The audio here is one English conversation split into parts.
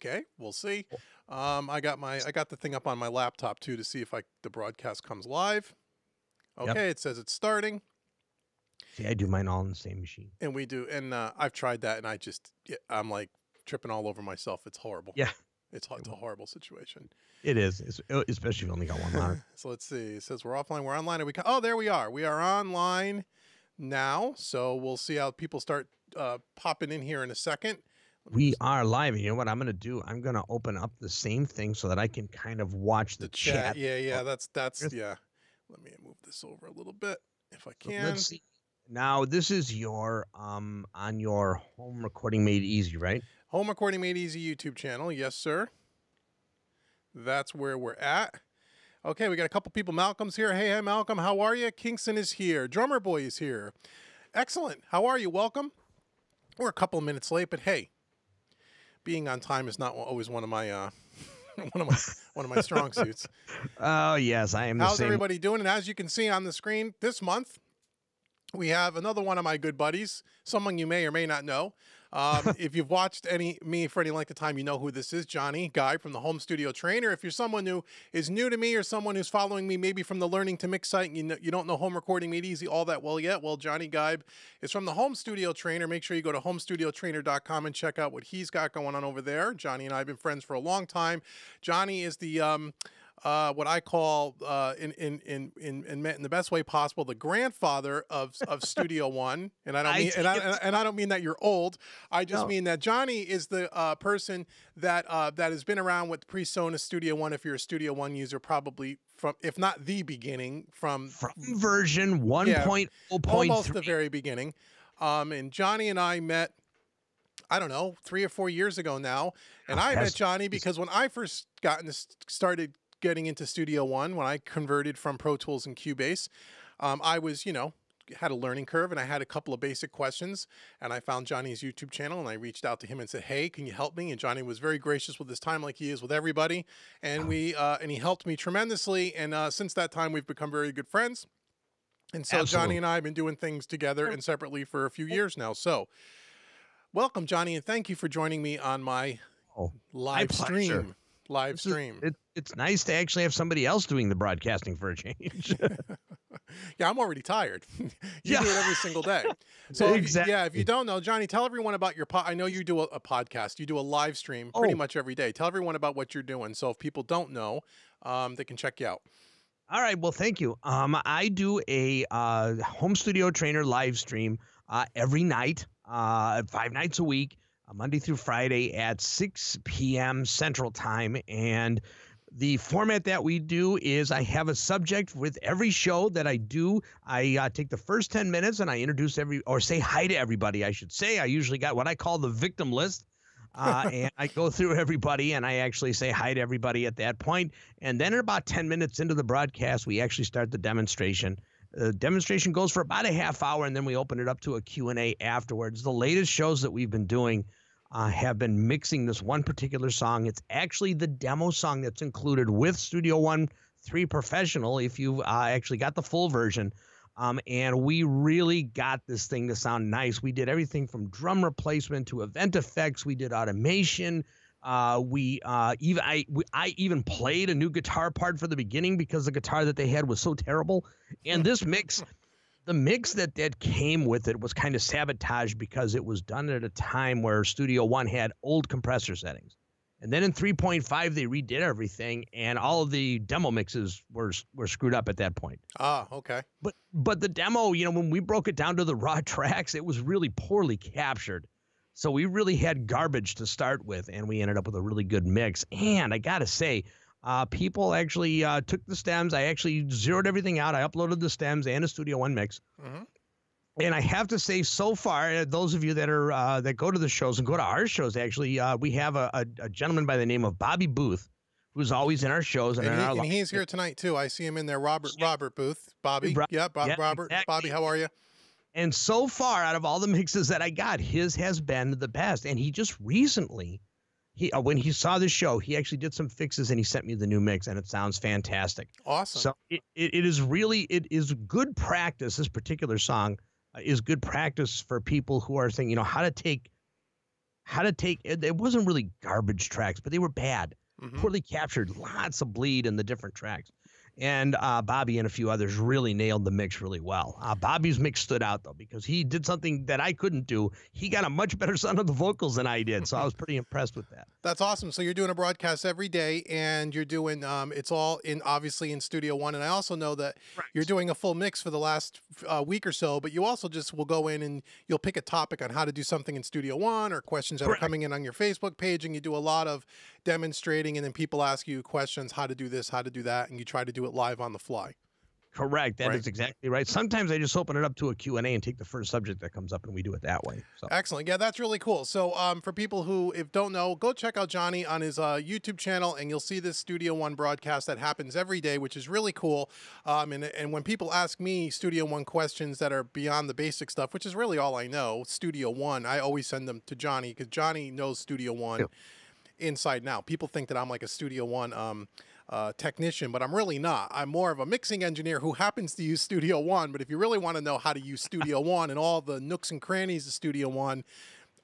Okay, we'll see. I got the thing up on my laptop too to see if the broadcast comes live. Yep. Okay, it says it's starting. See, I do mine all in the same machine. And we do, and I've tried that, and I'm like tripping all over myself. It's horrible. Yeah, It's a horrible situation. it is, especially if you only got one monitor. So let's see. It says we're offline. We're online. Oh, there we are. We are online now. So we'll see how people start popping in here in a second. We are live. You know what I'm going to do? I'm going to open up the same thing so that I can kind of watch the chat. Yeah. That's yeah. Let me move this over a little bit if I can. Let's see. Now, this is your on your Home Recording Made Easy, right? Home Recording Made Easy YouTube channel. Yes, sir. That's where we're at. Okay, we got a couple people. Malcolm's here. Hey, Malcolm. How are you? Kingston is here. Drummer Boy is here. Excellent. How are you? Welcome. We're a couple of minutes late, but hey, being on time is not always one of my one of my strong suits. Oh yes, I am. How's everybody doing? And as you can see on the screen, this month we have another one of my good buddies, someone you may or may not know. If you've watched me for any length of time, you know who this is, Johnny Guy from the Home Studio Trainer. If you're someone who is new to me or someone who's following me maybe from the Learning to Mix site and you don't know Home Recording Made Easy all that well yet, well, Johnny Guy is from the Home Studio Trainer. Make sure you go to homestudiotrainer.com and check out what he's got going on over there. Johnny and I have been friends for a long time. Johnny is the what I call in the best way possible, the grandfather of Studio One, and I don't mean that you're old. I just mean that Johnny is the person that has been around with PreSonus Studio One. If you're a Studio One user, probably from, if not the beginning, from version 1.0.3, almost the very beginning. And Johnny and I met, I don't know, 3 or 4 years ago now, and I met Johnny because when I first started getting into Studio One, when I converted from Pro Tools and Cubase, I was, had a learning curve and I had a couple of basic questions, and I found Johnny's YouTube channel and I reached out to him and said, hey, can you help me? And Johnny was very gracious with his time, like he is with everybody. And and he helped me tremendously. And since that time, we've become very good friends. And so Johnny and I have been doing things together and separately for a few years now. So welcome, Johnny. And thank you for joining me on my live stream. It's nice to actually have somebody else doing the broadcasting for a change. Yeah, I'm already tired. You do it every single day. So exactly. If you don't know, Johnny, tell everyone about your I know you do a podcast. You do a live stream pretty much every day. Tell everyone about what you're doing. So if people don't know, they can check you out. All right. Well, thank you. I do a Home Studio Trainer live stream every night, 5 nights a week. Monday through Friday at 6 p.m. Central Time. And the format that we do is I have a subject with every show that I do. I take the first 10 minutes and I introduce say hi to everybody, I should say. I usually got what I call the victim list. And I go through everybody and I actually say hi to everybody at that point. And then about 10 minutes into the broadcast, we actually start the demonstration. The demonstration goes for about a half hour, and then we open it up to a Q&A afterwards. The latest shows that we've been doing have been mixing this one particular song. It's actually the demo song that's included with Studio One 3 Professional, if you actually got the full version. And we really got this thing to sound nice. We did everything from drum replacement to event effects. We did automation. I even played a new guitar part for the beginning because the guitar that they had was so terrible. And this mix, the mix that came with it was kind of sabotaged because it was done at a time where Studio One had old compressor settings. And then in 3.5, they redid everything, and all of the demo mixes were screwed up at that point. Ah, okay. But the demo, when we broke it down to the raw tracks, it was really poorly captured. So we really had garbage to start with, and we ended up with a really good mix. And I got to say, people actually took the stems. I actually zeroed everything out. I uploaded the stems and a Studio One mix. Mm-hmm. And I have to say, so far, those of you that are that go to the shows and go to our shows, actually, we have a gentleman by the name of Bobby Booth, who's always in our shows. And he's here tonight, too. I see him in there, Robert Booth. Bobby. Robert. Exactly. Bobby, how are you? And so far, out of all the mixes that I got, his has been the best. And he just recently, when he saw the show, he actually did some fixes and he sent me the new mix, and it sounds fantastic. Awesome. So it is good practice. This particular song is good practice for people who are saying, how how to take it. It wasn't really garbage tracks, but they were bad, Mhm. poorly captured, lots of bleed in the different tracks. And Bobby and a few others really nailed the mix really well. Bobby's mix stood out, though, because he did something that I couldn't do. He got a much better sound of the vocals than I did, so I was pretty impressed with that. That's awesome. So you're doing a broadcast every day, and you're doing it's all in obviously in Studio One. And I also know that you're doing a full mix for the last week or so. But you also just will go in and you'll pick a topic on how to do something in Studio One or questions that are coming in on your Facebook page, and you do a lot of demonstrating. And then people ask you questions, how to do this, how to do that, and you try to do it live on the fly. Correct. That is exactly right. Sometimes I just open it up to a Q&A and take the first subject that comes up, and we do it that way. So. Excellent. Yeah, that's really cool. So for people who if don't know, go check out Johnny on his YouTube channel, and you'll see this Studio One broadcast that happens every day, which is really cool. And when people ask me Studio One questions that are beyond the basic stuff, which is really all I know, Studio One, I always send them to Johnny because Johnny knows Studio One inside and out. People think that I'm like a Studio One technician, but I'm really not. I'm more of a mixing engineer who happens to use Studio One. But if you really want to know how to use Studio One and all the nooks and crannies of Studio One,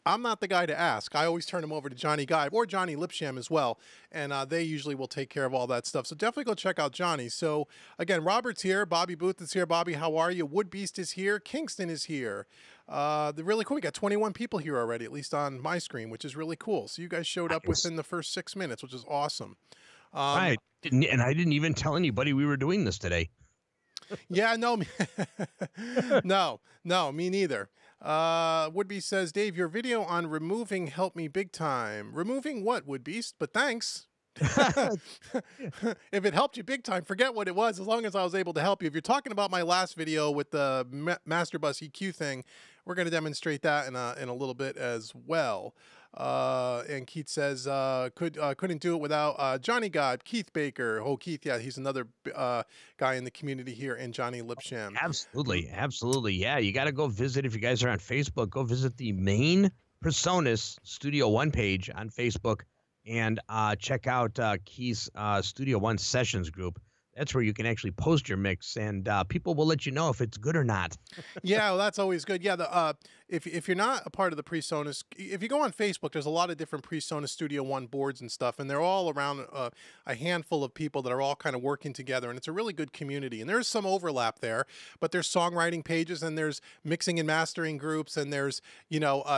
I'm not the guy to ask. I always turn them over to Johnny Guy or Johnny Lipsham as well, and they usually will take care of all that stuff. So definitely go check out Johnny. So again, Robert's here, Bobby Booth is here. Bobby, how are you? Wood Beast is here. Kingston is here. They're really cool. We got 21 people here already, at least on my screen, which is really cool. So you guys showed up within the first 6 minutes, which is awesome. Right. And I didn't even tell anybody we were doing this today. Yeah, no, no, me neither. Woodbeast says, Dave, your video on removing helped me big time. Removing what, Woodbeast? But thanks. If it helped you big time, forget what it was, as long as I was able to help you. If you're talking about my last video with the Master Bus EQ thing, we're going to demonstrate that in a little bit as well. And Keith says, couldn't do it without Johnny God, Keith Baker. Oh, Keith, yeah, he's another guy in the community here, and Johnny Lipsham. Absolutely, absolutely. Yeah, you got to go visit, if you guys are on Facebook, go visit the main Presonus Studio One page on Facebook, and check out Keith's Studio One Sessions group. That's where you can actually post your mix, and people will let you know if it's good or not. Yeah, well, that's always good. Yeah, if you're not a part of the PreSonus, if you go on Facebook, there's a lot of different PreSonus Studio One boards and stuff, and they're all around a handful of people that are all kind of working together, and it's a really good community. And there's some overlap there, but there's songwriting pages, and there's mixing and mastering groups, and there's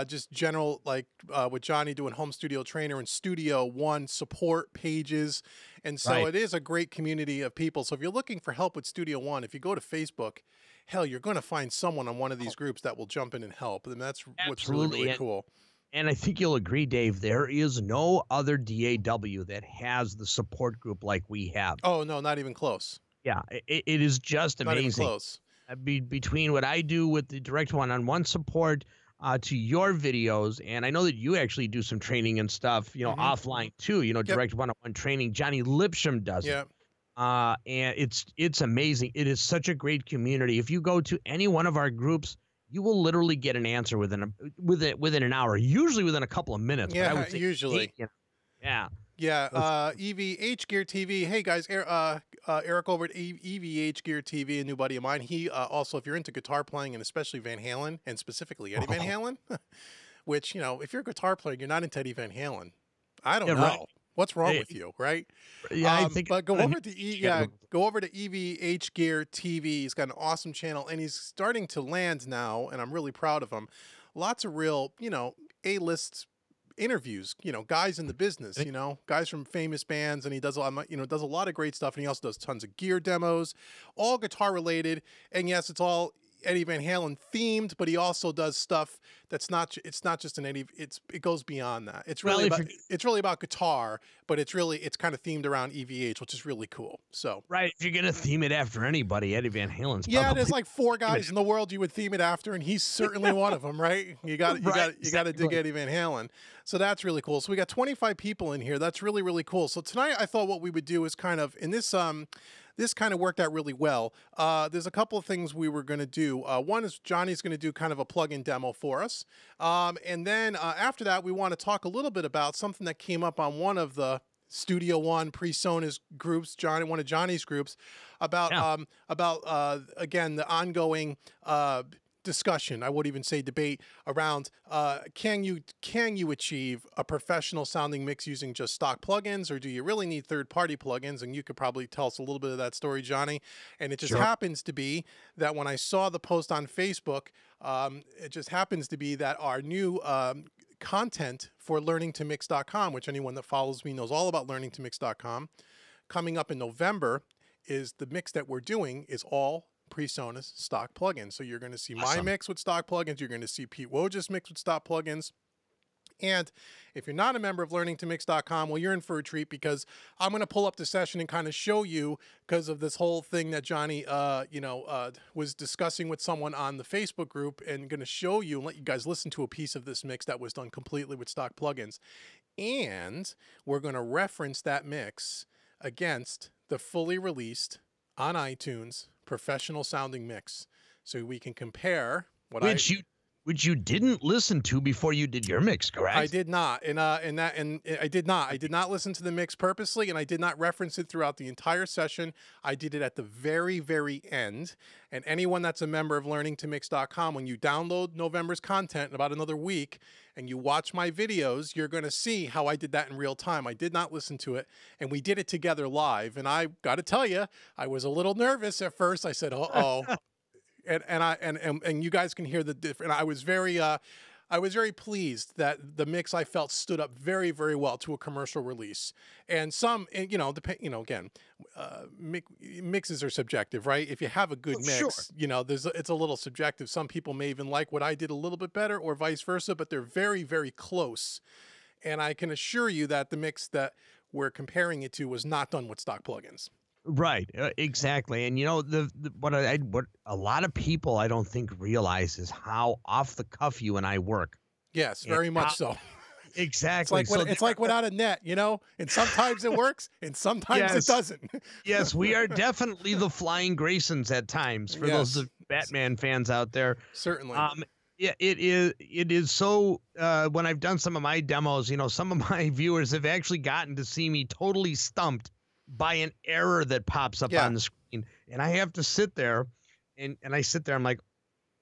just general like with Johnny doing home studio trainer and Studio One support pages. And so it is a great community of people. So if you're looking for help with Studio One, if you go to Facebook, hell, you're going to find someone on one of these groups that will jump in and help. And that's what's really, really cool. And I think you'll agree, Dave, there is no other DAW that has the support group like we have. Oh, no, not even close. Yeah, it is just amazing. Not even close. Between what I do with the Direct One-on-One support, to your videos, and I know that you actually do some training and stuff, offline too, direct one-on-one training. Johnny Lipsham does it. And it's amazing. It is such a great community. If you go to any one of our groups, you will literally get an answer within an hour, usually within a couple of minutes. Yeah, but I would say usually. Yeah. Yeah, EVH Gear TV. Hey guys, Eric over at EVH Gear TV, a new buddy of mine. He also, if you're into guitar playing and especially Van Halen and specifically Eddie Van Halen, which if you're a guitar player, you're not into Eddie Van Halen. I don't know. Right. What's wrong with you, right? Yeah, I think. But go over to EVH Gear TV. He's got an awesome channel, and he's starting to land now, and I'm really proud of him. Lots of real, A-list interviews, guys in the business, guys from famous bands, and he does a lot, does a lot of great stuff, and he also does tons of gear demos, all guitar related, and yes, it's all Eddie Van Halen themed, but he also does stuff that's not. It's not just an Eddie. It goes beyond that. It's really about guitar, but it's kind of themed around EVH, which is really cool. So right, if you're gonna theme it after anybody, Eddie Van Halen's. Yeah, there's like 4 guys in the world you would theme it after, and he's certainly one of them, right? You got to dig Eddie Van Halen. So that's really cool. So we got 25 people in here. That's really, really cool. So tonight I thought what we would do is kind of in this this kind of worked out really well. There's a couple of things we were going to do. One is Johnny's going to do kind of a plug-in demo for us. And then after that, we want to talk a little bit about something that came up on one of the Studio One PreSonus groups, one of Johnny's groups, about again, the ongoing discussion, I would even say debate around can you achieve a professional sounding mix using just stock plugins, or do you really need third-party plugins? And you could probably tell us a little bit of that story, Johnny. And it just happens to be that when I saw the post on Facebook, it just happens to be that our new content for learningtomix.com, which anyone that follows me knows all about learningtomix.com, coming up in November, is the mix that we're doing is all PreSonus stock plugins. So you're going to see my mix with stock plugins. You're going to see Pete Wojcik's mix with stock plugins. And if you're not a member of learningtomix.com, well, you're in for a treat, because I'm going to pull up the session and kind of show you, because of this whole thing that Johnny, was discussing with someone on the Facebook group, and going to show you and let you guys listen to a piece of this mix that was done completely with stock plugins. And we're going to reference that mix against the fully released on iTunes professional sounding mix, so we can compare which you didn't listen to before you did your mix, correct? I did not, and I did not listen to the mix purposely, and I did not reference it throughout the entire session. I did it at the very, very end. And anyone that's a member of learningtomix.com, when you download November's content in about another week and you watch my videos, you're going to see how I did that in real time. I did not listen to it, and we did it together live. And I got to tell you, I was a little nervous at first. I said, "Uh-oh." And you guys can hear the difference. I was very pleased that the mix, I felt, stood up very, very well to a commercial release. And some, again, mixes are subjective, right? If you have a good mix, it's a little subjective. Some people may even like what I did a little bit better, or vice versa, but they're very, very close. And I can assure you that the mix that we're comparing it to was not done with stock plugins. Right, exactly. And what a lot of people, I don't think, realize is how off the cuff you and I work. Yes, very much so. Exactly. It's like without a net, and sometimes it works and sometimes it doesn't. Yes, we are definitely the Flying Graysons at times, for those Batman fans out there. Certainly. Yeah, it is so, when I've done some of my demos, some of my viewers have actually gotten to see me totally stumped by an error that pops up on the screen. And I have to sit there and I'm like,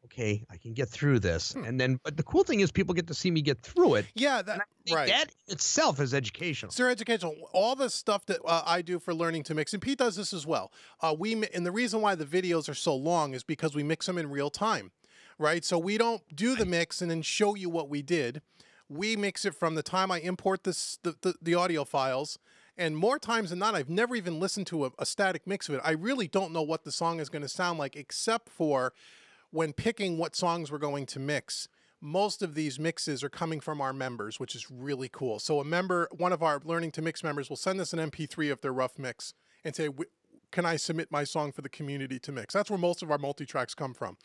okay, I can get through this. And then, but the cool thing is people get to see me get through it. Yeah. That itself is educational. It's educational. All the stuff that I do for Learning to Mix, and Pete does this as well. And the reason why the videos are so long is because we mix them in real time, right? So we don't do the mix and then show you what we did. We mix it from the time I import the audio files. And more times than not, I've never even listened to a static mix of it. I really don't know what the song is going to sound like, except for when picking what songs we're going to mix. Most of these mixes are coming from our members, which is really cool. So one of our Learning to Mix members will send us an MP3 of their rough mix and say, can I submit my song for the community to mix? That's where most of our multi-tracks come from.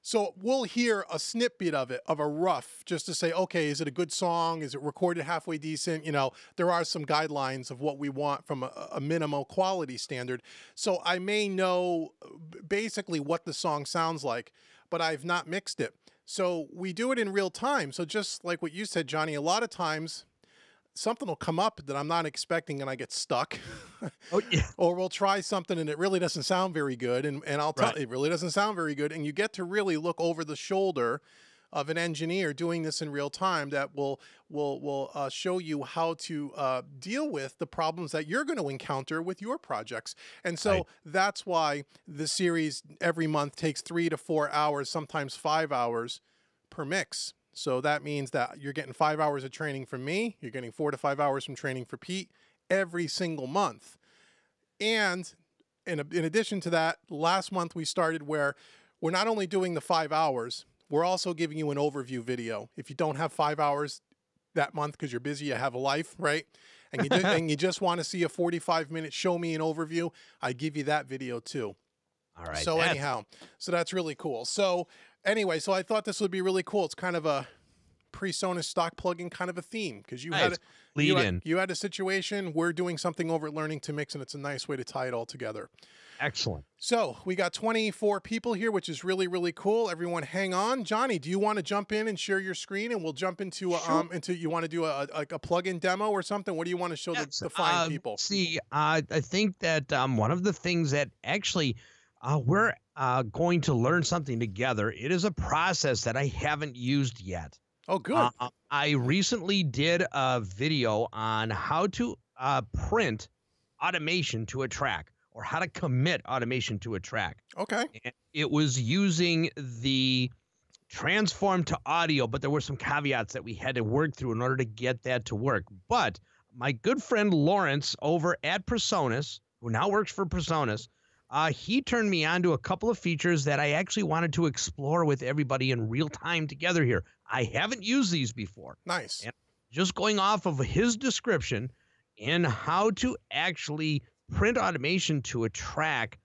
So we'll hear a snippet of it, of a rough, just to say, okay, is it a good song? Is it recorded halfway decent? There are some guidelines of what we want from a minimal quality standard. So I may know basically what the song sounds like, but I've not mixed it. So we do it in real time. So just like what you said, Johnny, a lot of times something will come up that I'm not expecting and I get stuck. Oh, yeah. Or we'll try something and it really doesn't sound very good. And I'll tell it really doesn't sound very good. And you get to really look over the shoulder of an engineer doing this in real time that will show you how to deal with the problems that you're going to encounter with your projects. And so that's why the series every month takes 3 to 4 hours, sometimes 5 hours per mix. So that means that you're getting 5 hours of training from me. You're getting 4 to 5 hours from training for Pete every single month. And in addition to that, last month we started where we're not only doing the 5 hours, we're also giving you an overview video. If you don't have 5 hours that month because you're busy, you have a life, right? And you just want to see a 45-minute show me an overview, I give you that video too. All right. So anyhow, so that's really cool. So anyway, so I thought this would be really cool. It's kind of a PreSonus stock plugin kind of a theme, because you had a situation. We're doing something over at Learning to Mix, and it's a nice way to tie it all together. Excellent. So we got 24 people here, which is really, really cool. Everyone hang on. Johnny, do you want to jump in and share your screen, and we'll jump into you want to do a plugin demo or something? What do you want to show the fine people? I think that one of the things that actually we're going to learn something together. It is a process that I haven't used yet. Oh, good. I recently did a video on how to print automation to a track, or how to commit automation to a track. Okay. And it was using the transform to audio, but there were some caveats that we had to work through in order to get that to work. But my good friend Lawrence over at Presonus, who now works for Presonus, he turned me on to a couple of features that I actually wanted to explore with everybody in real time together here. I haven't used these before. Nice. And just going off of his description in how to actually print automation to a track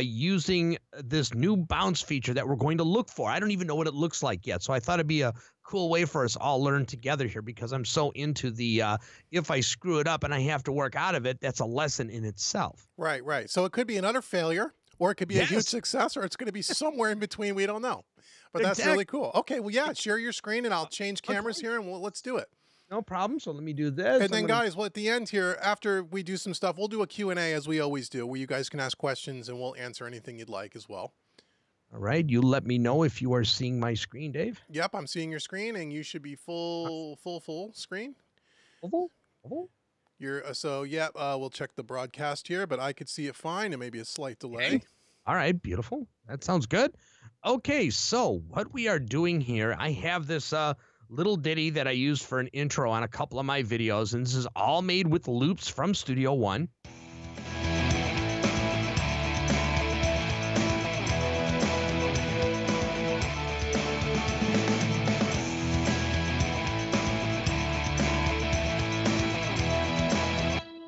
using this new bounce feature that we're going to look for. I don't even know what it looks like yet. So I thought it'd be a cool way for us all learn together here, because I'm so into the if I screw it up and I have to work out of it, that's a lesson in itself. Right, right. So it could be an utter failure, or it could be a huge Yes. success, or it's going to be somewhere in between. We don't know. But that's really cool. Okay, well, yeah, share your screen, and I'll change cameras here, and let's do it. No problem. So let me do this. And then, guys, well, at the end here, after we do some stuff, we'll do a Q&A as we always do, where you guys can ask questions, and we'll answer anything you'd like as well. All right. You let me know if you are seeing my screen, Dave. Yep, I'm seeing your screen, and you should be full screen. You're so yeah. We'll check the broadcast here, but I could see it fine, and maybe a slight delay. Okay. All right. Beautiful. That sounds good. Okay. So what we are doing here, I have this little ditty that I used for an intro on a couple of my videos, and this is all made with loops from Studio One.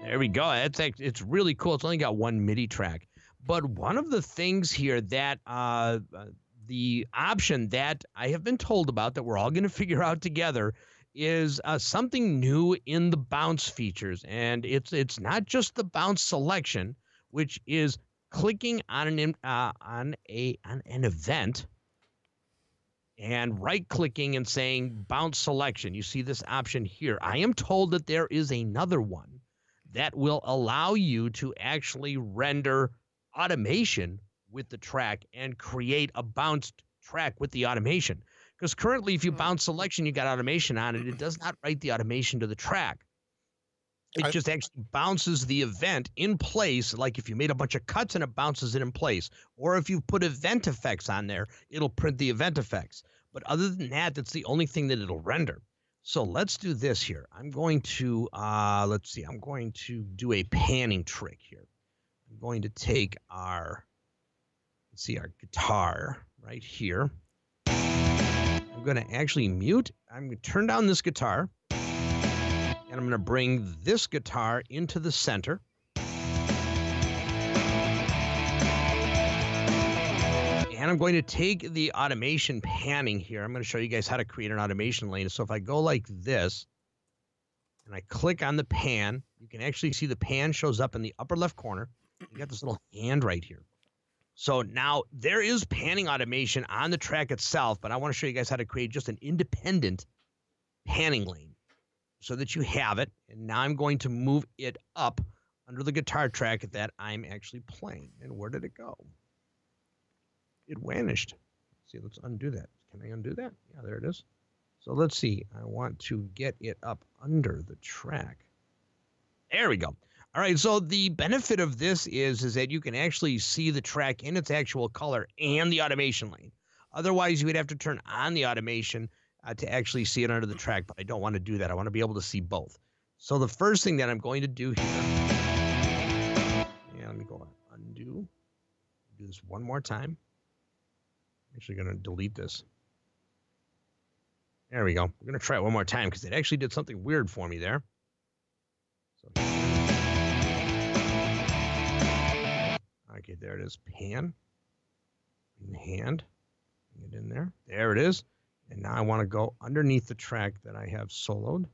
There we go. It's really cool. It's only got one MIDI track. But one of the things here that the option that I have been told about that we're all going to figure out together is something new in the bounce features. And it's not just the bounce selection, which is clicking on an event and right-clicking and saying bounce selection. You see this option here. I am told that there is another one that will allow you to actually render automation with the track and create a bounced track with the automation. Because currently, if you bounce selection, you got automation on it. It does not write the automation to the track. It just actually bounces the event in place. Like if you made a bunch of cuts and it bounces it in place. Or if you put event effects on there, it'll print the event effects. But other than that, that's the only thing that it'll render. So let's do this here. I'm going to, let's see, I'm going to do a panning trick here. I'm going to take our, let's see, our guitar right here. I'm going to actually mute. I'm going to turn down this guitar. And I'm going to bring this guitar into the center. And I'm going to take the automation panning here. I'm going to show you guys how to create an automation lane. So if I go like this, and I click on the pan, you can actually see the pan shows up in the upper left corner. You got this little hand right here. So now there is panning automation on the track itself, but I want to show you guys how to create just an independent panning lane so that you have it. And now I'm going to move it up under the guitar track that I'm actually playing. And where did it go? It vanished. See, let's undo that. Can I undo that? Yeah, there it is. So let's see. I want to get it up under the track. There we go. All right, so the benefit of this is that you can actually see the track in its actual color and the automation lane. Otherwise, you would have to turn on the automation to actually see it under the track, but I don't want to do that. I want to be able to see both. So the first thing that I'm going to do here, yeah, let me go on undo. Do this one more time. I'm actually going to delete this. There we go. We're going to try it one more time because it actually did something weird for me there. So, okay, there it is. Pan. In the hand. Bring it in there. There it is. And now I want to go underneath the track that I have soloed.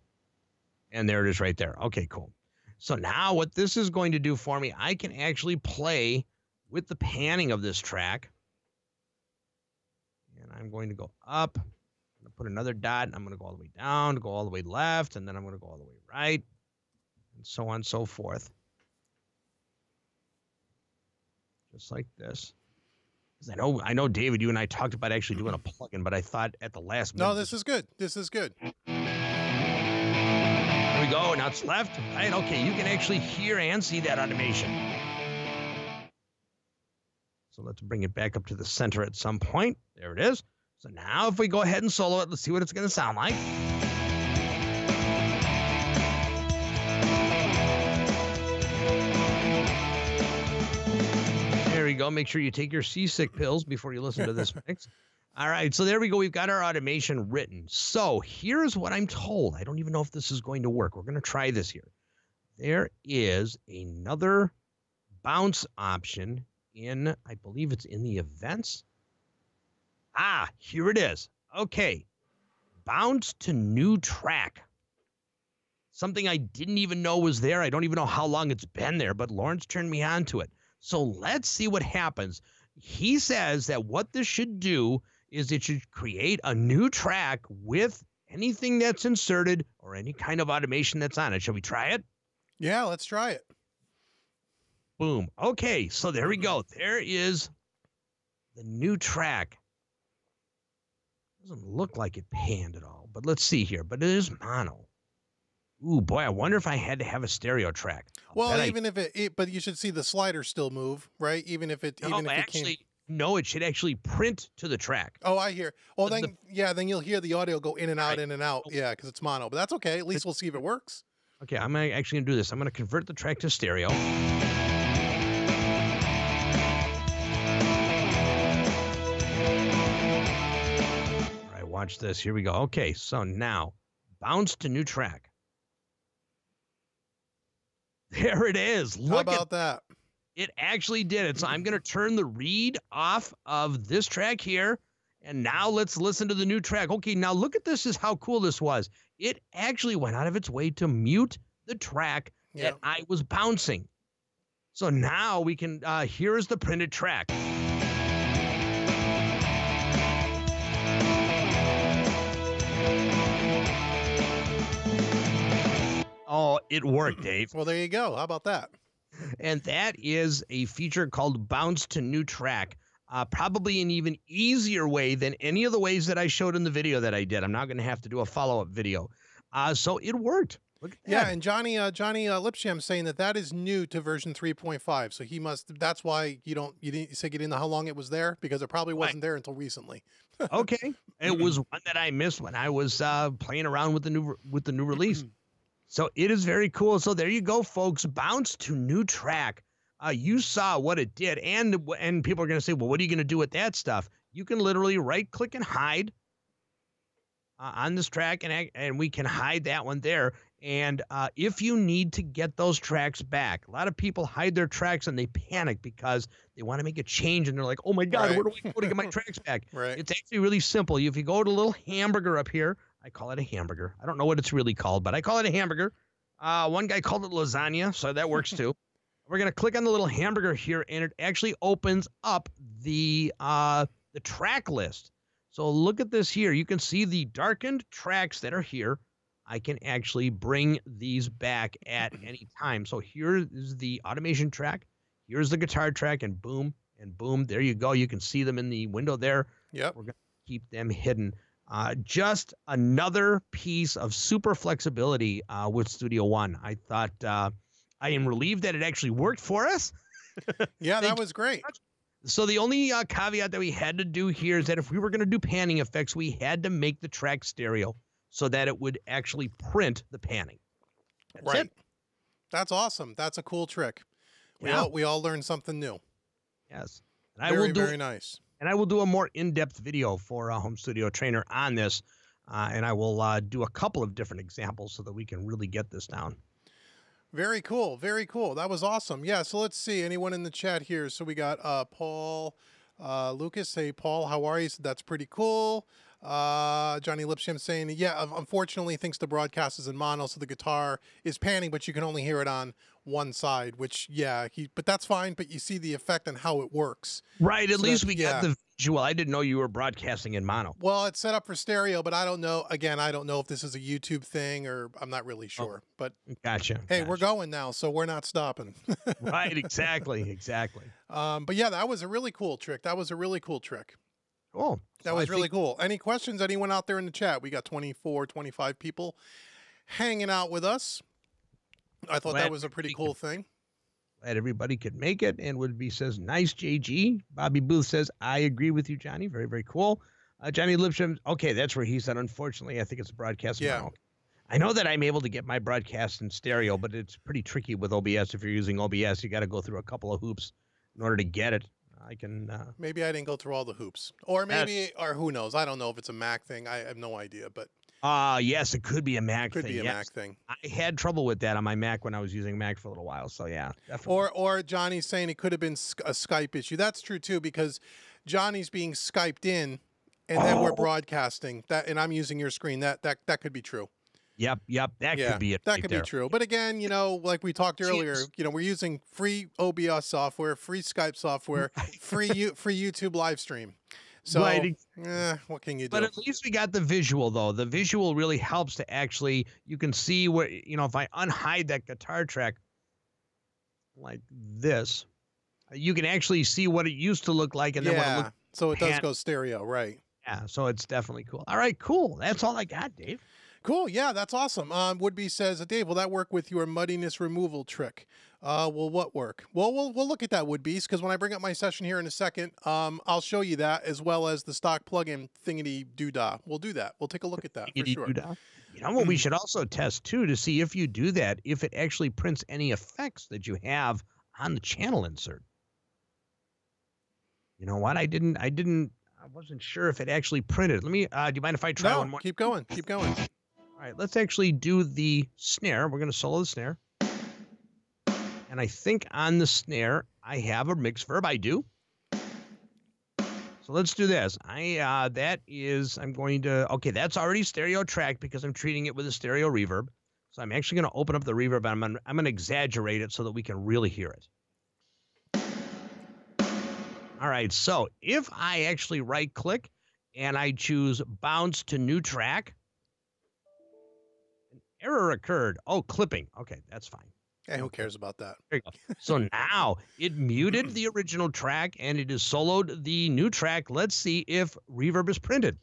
And there it is right there. Okay, cool. So now what this is going to do for me, I can actually play with the panning of this track. And I'm going to go up. I'm going to put another dot. And I'm going to go all the way down, go all the way left, and then I'm going to go all the way right, and so on and so forth. Just like this. Because I know, David, you and I talked about actually doing a plugin, but I thought at the last minute. No, this is good. This is good. There we go. Now it's left, right? Okay, you can actually hear and see that automation. So let's bring it back up to the center at some point. There it is. So now if we go ahead and solo it, let's see what it's going to sound like. There we go. Make sure you take your seasick pills before you listen to this mix. All right, so there we go. We've got our automation written. So here's what I'm told. I don't even know if this is going to work. We're going to try this here. There is another bounce option in, I believe it's in the events. Ah, here it is. Okay. Bounce to new track. Something I didn't even know was there. I don't even know how long it's been there, but Lawrence turned me on to it. So let's see what happens. He says that what this should do is it should create a new track with anything that's inserted or any kind of automation that's on it. Shall we try it? Yeah, let's try it. Boom. Okay, so there we go. There is the new track. Doesn't look like it panned at all, but let's see here. But it is mono. Ooh, boy, I wonder if I had to have a stereo track. Well, even if but you should see the slider still move, right? Even if it, no, no, it should actually print to the track. Oh, I hear. Well, then you'll hear the audio go in and out, in and out. Yeah, because it's mono, but that's okay. At least we'll see if it works. Okay, I'm actually gonna do this. I'm gonna convert the track to stereo. All right, watch this. Here we go. Okay, so now bounce to new track. There it is. Look How about that? It actually did it. So I'm going to turn the read off of this track here. And now let's listen to the new track. Okay, now look at this is how cool this was. It actually went out of its way to mute the track that I was bouncing. So now we can, here is the printed track. Oh, it worked, Dave. Well, there you go. How about that? And that is a feature called Bounce to New Track. Probably an even easier way than any of the ways that I showed in the video that I did. I'm now going to have to do a follow-up video. So it worked. Look at that. Yeah, and Johnny Lipsham saying that is new to version 3.5. So he must. That's why you didn't know how long it was there, because it probably wasn't there until recently. Okay, it was one that I missed when I was playing around with the new release. So it is very cool. So there you go, folks. Bounce to new track. You saw what it did, and people are going to say, well, what are you going to do with that stuff? You can literally right-click and hide on this track, and we can hide that one there. And if you need to get those tracks back, a lot of people hide their tracks and they panic because they want to make a change, and they're like, oh, my God, where do I go to get my tracks back? Right. It's actually really simple. If you go to a little hamburger up here, I call it a hamburger. I don't know what it's really called, but I call it a hamburger. One guy called it lasagna, so that works too. We're going to click on the little hamburger here, and it actually opens up the track list. So look at this here. You can see the darkened tracks that are here. I can actually bring these back at any time. So here is the automation track. Here's the guitar track, and boom, there you go. You can see them in the window there. Yep. We're going to keep them hidden. Just another piece of super flexibility with Studio One. I thought I am relieved that it actually worked for us. Yeah, that was great. So the only caveat that we had to do here is that if we were going to do panning effects, we had to make the track stereo so that it would actually print the panning. That's it. That's awesome. That's a cool trick. We all learned something new. Yes. And very nice. And I will do a more in-depth video for Home Studio Trainer on this, and I will do a couple of different examples so that we can really get this down. Very cool. Very cool. That was awesome. Yeah, so let's see. Anyone in the chat here? So we got Paul Lucas. Hey, Paul, how are you? So that's pretty cool. Johnny Lipsham saying, yeah, unfortunately, thinks the broadcast is in mono, so the guitar is panning, but you can only hear it on one side, which, yeah, but that's fine, but you see the effect and how it works. Right, at So least we yeah. got the visual. I didn't know you were broadcasting in mono. Well, it's set up for stereo, but I don't know. Again, I don't know if this is a YouTube thing or I'm not really sure. But Gotcha. hey, gotcha. we're going now, so we're not stopping. Right, exactly. But yeah, that was a really cool trick. That was a really cool trick. Cool. That So was I really think- cool. Any questions? Anyone out there in the chat? We got 24, 25 people hanging out with us. I thought that Glad was a pretty we cool thing. Glad everybody could make it. And Woodby says, nice, JG. Bobby Booth says, I agree with you, Johnny. Very, very cool. Johnny Lipsham, okay, that's where he said, unfortunately, I think it's a broadcast. Yeah. Mono. I know that I'm able to get my broadcast in stereo, but it's pretty tricky with OBS. If you're using OBS, you got to go through a couple of hoops in order to get it. I can. Maybe I didn't go through all the hoops. Or maybe, or who knows? I don't know if it's a Mac thing. I have no idea, but Yes, it could be a Mac could thing. be a yes. Mac thing. I had trouble with that on my Mac when I was using Mac for a little while. So yeah, definitely. Or Johnny's saying it could have been a Skype issue. That's true too, because Johnny's being Skyped in, and then we're broadcasting that, and I'm using your screen. That could be true. Yep. That could be it. That right could there. be true. But again, like we talked earlier, we're using free OBS software, free Skype software, free YouTube live stream. So, Right. what can you do? But at least we got the visual, though. The visual really helps to actually, you can see where, if I unhide that guitar track like this, you can actually see what it used to look like. And then what it looked. So it does go stereo, right? Yeah, so it's definitely cool. All right, cool. That's all I got, Dave. Cool. Yeah, that's awesome. Woodby says, Dave, will that work with your muddiness removal trick? Will what work? Well, we'll look at that, Woodbees, because when I bring up my session here in a second, I'll show you that as well as the stock plugin thingy doodah. We'll do that. We'll take a look at that for sure. You know what we should also test too to see if you do that, if it actually prints any effects that you have on the channel insert. You know what? I wasn't sure if it actually printed. Let me. Do you mind if I try one more? Keep going. Keep going. All right, let's actually do the snare. We're going to solo the snare. And I think on the snare, I have a mixed verb. I do. So let's do this. I'm going to, okay, that's already stereo tracked because I'm treating it with a stereo reverb. So I'm actually going to open up the reverb and I'm going to exaggerate it so that we can really hear it. All right, so if I actually right click and I choose bounce to new track, an error occurred. Oh, clipping. Okay, that's fine. Hey, who cares about that? There you go. So now it muted the original track and it has soloed the new track. Let's see if reverb is printed.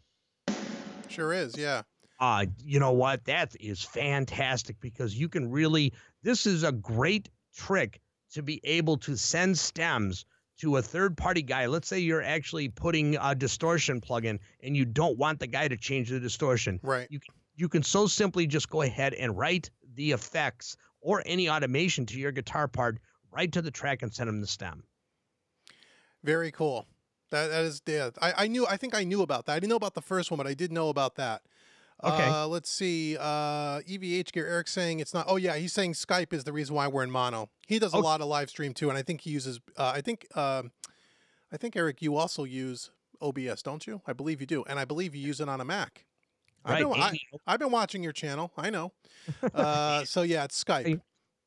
Sure is, yeah. You know what? That is fantastic because you can really, this is a great trick to be able to send stems to a third-party guy. Let's say you're actually putting a distortion plugin and you don't want the guy to change the distortion. Right. You can so simply just go ahead and write the effects or any automation to your guitar part right to the track and send them the stem. Very cool. That is, yeah. I think I knew about that. I didn't know about the first one, but I did know about that. Okay. Let's see. EVH Gear, Eric saying it's not. Oh yeah, he's saying Skype is the reason why we're in mono. He does a lot of live stream too, and I think he uses. I think Eric, you also use OBS, don't you? I believe you do, and I believe you use it on a Mac. Right. I've been watching your channel. I know. So yeah, it's Skype.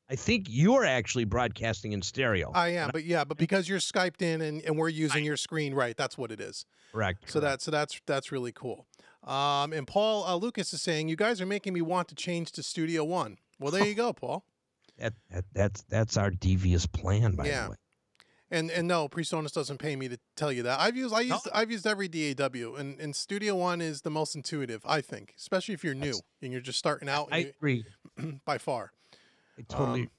I think you're actually broadcasting in stereo. I am, but because you're Skyped in and we're using your screen, right? That's what it is. Correct. So that's really cool. And Paul Lucas is saying, you guys are making me want to change to Studio One. Well, there you go, Paul. That's our devious plan, by the way. And no, PreSonus doesn't pay me to tell you that. I've used every DAW, and Studio One is the most intuitive, I think, especially if you're new and you're just starting out. I agree. By far. I totally.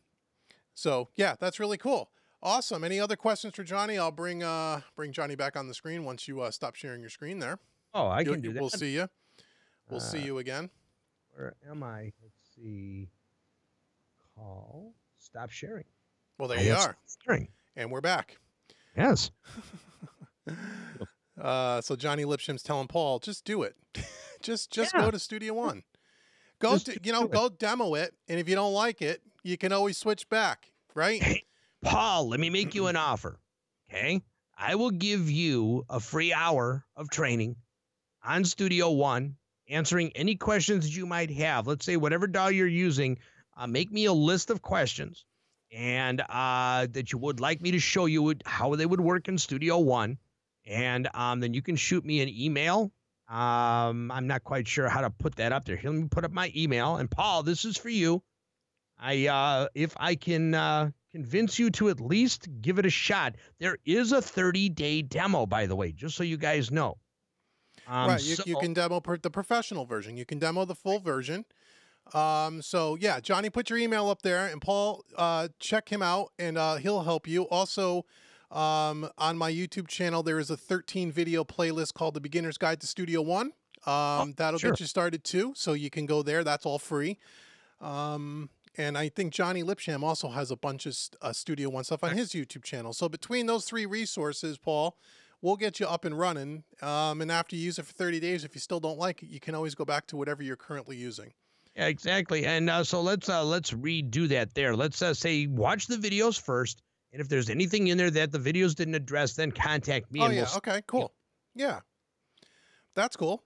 So yeah, that's really cool. Awesome. Any other questions for Johnny? I'll bring Johnny back on the screen once you stop sharing your screen there. Oh, I can do that. We'll see you. We'll see you again. Where am I? Let's see. Call. Stop sharing. Well, there you are. Sharing. And we're back. Yes. So Johnny Lipsham's telling Paul, just do it. just go to Studio One. Go demo it, and if you don't like it, you can always switch back, right? Hey, Paul, let me make you an offer. Okay? I will give you a free hour of training on Studio One, answering any questions that you might have. Let's say whatever DAW you're using, make me a list of questions and that you would like me to show you how they would work in Studio One. And then you can shoot me an email. I'm not quite sure how to put that up there. Here, let me put up my email. And Paul, this is for you. If I can convince you to at least give it a shot, there is a 30-day demo, by the way, just so you guys know. Right, you can demo the professional version. You can demo the full version. So yeah, Johnny, put your email up there, and Paul, check him out, and he'll help you. Also, on my YouTube channel, there is a 13 video playlist called The Beginner's Guide to Studio One. That'll get you started too, so you can go there. That's all free. And I think Johnny Lipsham also has a bunch of Studio One stuff on his YouTube channel. So between those 3 resources, Paul, we'll get you up and running. And after you use it for 30 days, if you still don't like it, you can always go back to whatever you're currently using. Yeah, exactly. And so let's redo that there. Let's say watch the videos first. And if there's anything in there that the videos didn't address, then contact me. Oh, yeah. Okay, cool. Yeah. That's cool.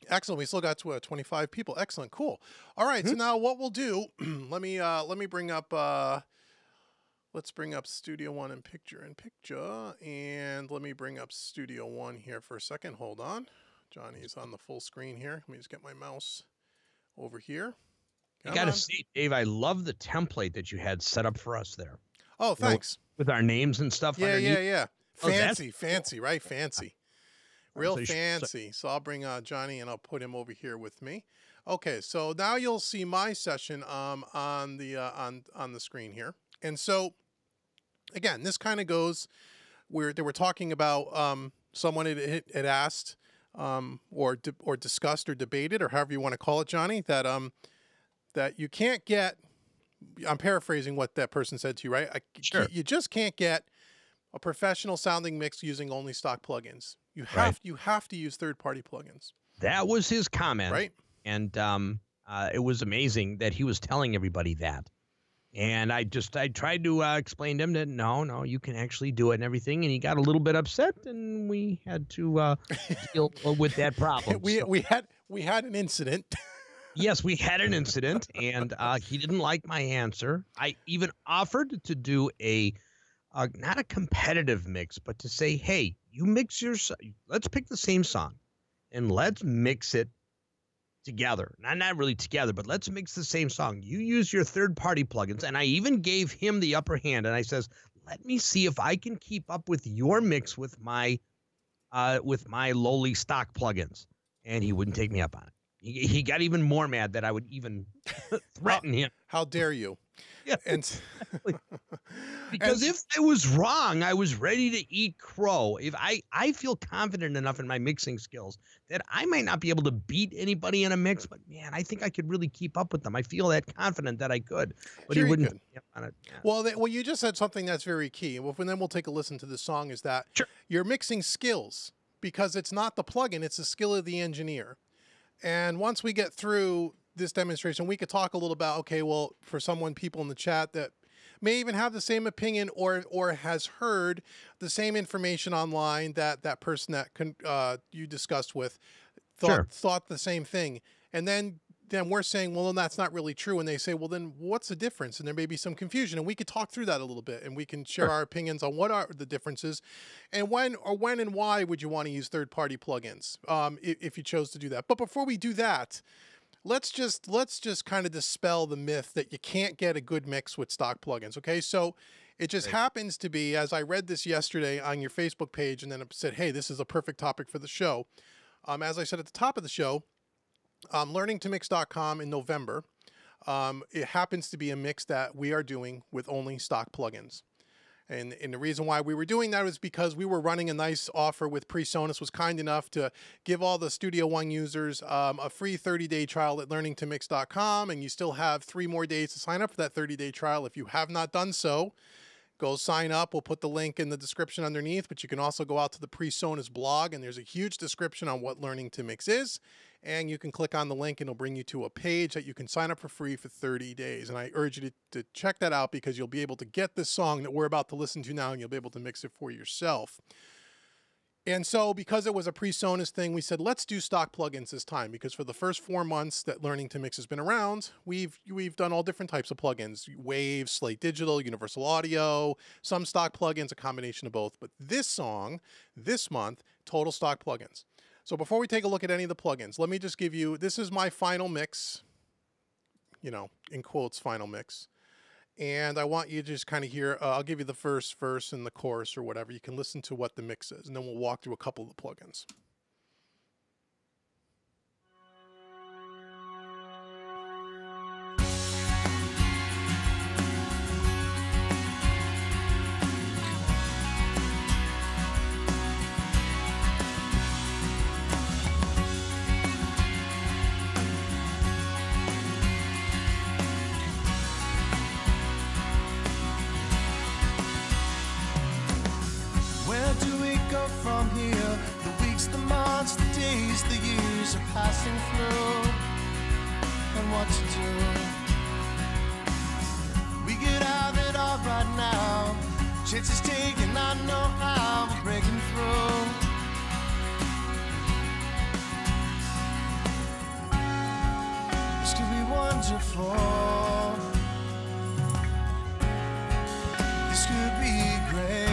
Excellent. We still got 25 people. Excellent. Cool. All right. So now what we'll do, let me bring up, let's bring up Studio One and picture, and let me bring up Studio One here for a second. Hold on. Johnny's on the full screen here. Let me just get my mouse over here. You got to see, Dave, I love the template that you had set up for us there. Oh, thanks. With our names and stuff. Yeah, underneath. yeah. Oh, fancy, right? Fancy. Real fancy. So I'll bring Johnny, and I'll put him over here with me. Okay, so now you'll see my session on the screen here. And so again, this kind of goes where they were talking about someone had asked or discussed or debated, or however you want to call it, Johnny, that you can't get, I'm paraphrasing what that person said to you, right? Sure. You just can't get a professional sounding mix using only stock plugins. You have to use third-party plugins. That was his comment, right? And it was amazing that he was telling everybody that. And I tried to explain to him that no, you can actually do it and everything. And he got a little bit upset, and we had to deal with that problem. We had an incident. Yes, we had an incident, and he didn't like my answer. I even offered to do not a competitive mix, but to say, hey, you mix let's pick the same song and let's mix it together. Not really together, but let's mix the same song. You use your third-party plugins, and I even gave him the upper hand, and I says, let me see if I can keep up with your mix with my lowly stock plugins. And he wouldn't take me up on it. He got even more mad that I would even threaten him. How dare you? Yeah, and because if I was wrong, I was ready to eat crow. If I feel confident enough in my mixing skills that I might not be able to beat anybody in a mix, but man, I think I could really keep up with them. I feel that confident that I could, but sure, he wouldn't. On it. Yeah. Well, you just said something that's very key. Well, then we'll take a listen to the song. Is that your mixing skills? Because it's not the plugin; it's the skill of the engineer. And once we get through this demonstration, we could talk a little about, okay, well, for people in the chat that may even have the same opinion or has heard the same information online that person that you discussed with thought the same thing. And then we're saying, well, that's not really true. And they say, well, then what's the difference? And there may be some confusion, and we could talk through that a little bit, and we can share our opinions on what are the differences and when and why would you want to use third-party plugins if you chose to do that. But before we do that, let's just kind of dispel the myth that you can't get a good mix with stock plugins. Okay. So it just happens to be, as I read this yesterday on your Facebook page, and then it said, hey, this is a perfect topic for the show. As I said at the top of the show, learningtomix.com in November. It happens to be a mix that we are doing with only stock plugins. And the reason why we were doing that was because we were running a nice offer with PreSonus, was kind enough to give all the Studio One users a free 30-day trial at learningtomix.com. And you still have 3 more days to sign up for that 30-day trial. If you have not done so, go sign up. We'll put the link in the description underneath, but you can also go out to the PreSonus blog, and there's a huge description on what Learning to Mix is. And you can click on the link, and it'll bring you to a page that you can sign up for free for 30 days. And I urge you to check that out, because you'll be able to get this song that we're about to listen to now, and you'll be able to mix it for yourself. And so because it was a PreSonus thing, we said, let's do stock plugins this time, because for the first 4 months that Learning to Mix has been around, we've done all different types of plugins: Wave, Slate Digital, Universal Audio, some stock plugins, a combination of both. But this song, this month, total stock plugins. So before we take a look at any of the plugins, let me just give you, this is my final mix, you know, in quotes, final mix. And I want you to just kind of hear, I'll give you the first verse and the chorus or whatever. You can listen to what the mix is, and then we'll walk through a couple of the plugins. From here, the weeks, the months, the days, the years are passing through, and what to do? We get out of it all right now. Chances taken, I know how we're breaking through. This could be wonderful. This could be great.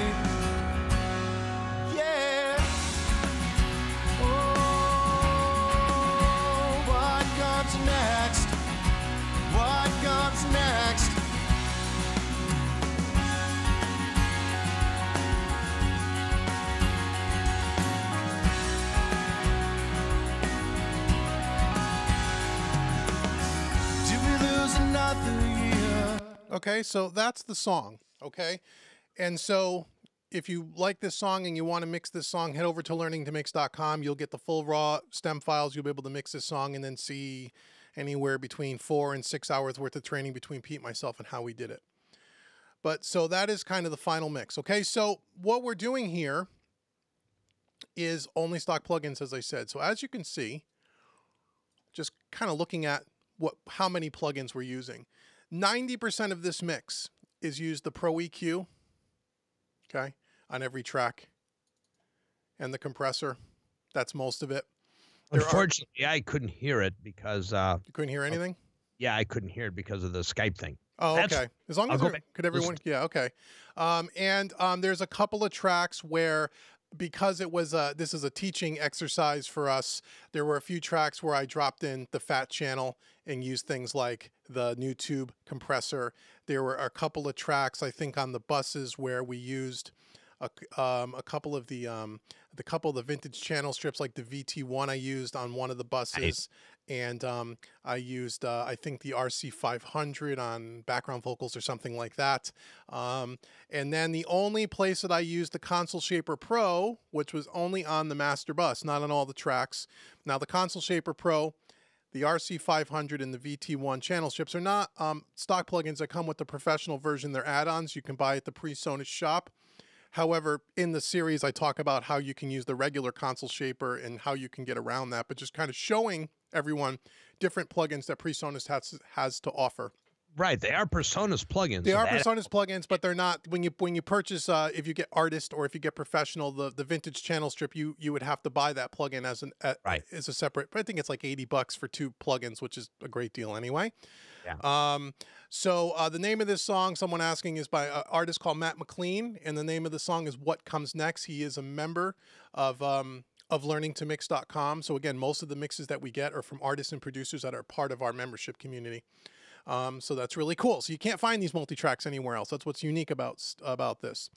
Next. Did we lose another year? Okay, so that's the song, okay? And so if you like this song and you want to mix this song, head over to learningtomix.com. You'll get the full raw stem files. You'll be able to mix this song and then see anywhere between 4 and 6 hours worth of training between Pete, myself, and how we did it. But so that is kind of the final mix. Okay, so what we're doing here is only stock plugins, as I said. So as you can see, just kind of looking at how many plugins we're using. 90% of this mix is used the Pro EQ, okay, on every track, and the compressor. That's most of it. Unfortunately, I couldn't hear it because you couldn't hear anything. Yeah, I couldn't hear it because of the Skype thing. Oh, okay. As long as could everyone? Yeah, okay. There's a couple of tracks where, because it was this is a teaching exercise for us, there were a few tracks where I dropped in the fat channel and used things like the new tube compressor. There were a couple of tracks, I think, on the buses where we used a couple of the vintage channel strips, like the VT1 I used on one of the buses. And I used, I think, the RC500 on background vocals or something like that. And then the only place that I used the Console Shaper Pro, which was only on the master bus, not on all the tracks. Now, the Console Shaper Pro, the RC500, and the VT1 channel strips are not stock plugins that come with the professional version. They're add-ons you can buy at the PreSonus shop. However, in the series, I talk about how you can use the regular Console Shaper and how you can get around that, but just kind of showing everyone different plugins that PreSonus has to offer. Right, they are PreSonus plugins. They are PreSonus plugins, but they're not. When you purchase, if you get Artist or if you get Professional, the vintage channel strip, you would have to buy that plugin as a separate. But I think it's like $80 for 2 plugins, which is a great deal anyway. Yeah. So the name of this song, someone asking, is by an artist called Matt McLean, and the name of the song is What Comes Next. He is a member of learningtomix.com. So again, most of the mixes that we get are from artists and producers that are part of our membership community. So that's really cool. So you can't find these multi-tracks anywhere else. That's what's unique about this.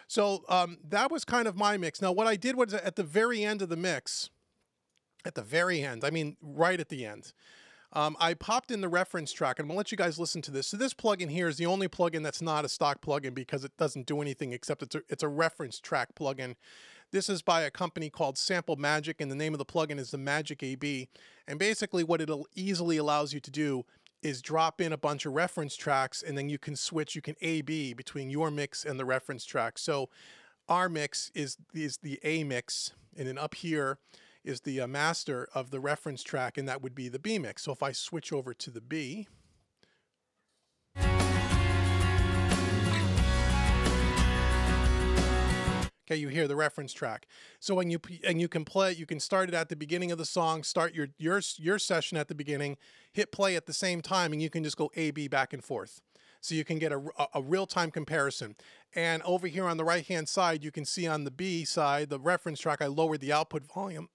So that was kind of my mix. Now, what I did was at the very end of the mix, at the very end, I mean, right at the end, I popped in the reference track, and I'm gonna let you guys listen to this. So this plugin here is the only plugin that's not a stock plugin because it doesn't do anything except it's a reference track plugin. This is by a company called Sample Magic, and the name of the plugin is the Magic AB. And basically what it easily allows you to do is drop in a bunch of reference tracks, and then you can switch, you can A/B between your mix and the reference track. So our mix is the A mix, and then up here is the master of the reference track, and that would be the B mix. So if I switch over to the B, Okay, you hear the reference track. So when you can play, you can start it at the beginning of the song, start your session at the beginning, hit play at the same time, and you can just go A, B back and forth. So you can get a real-time comparison. And over here on the right-hand side, you can see on the B side, the reference track, I lowered the output volume,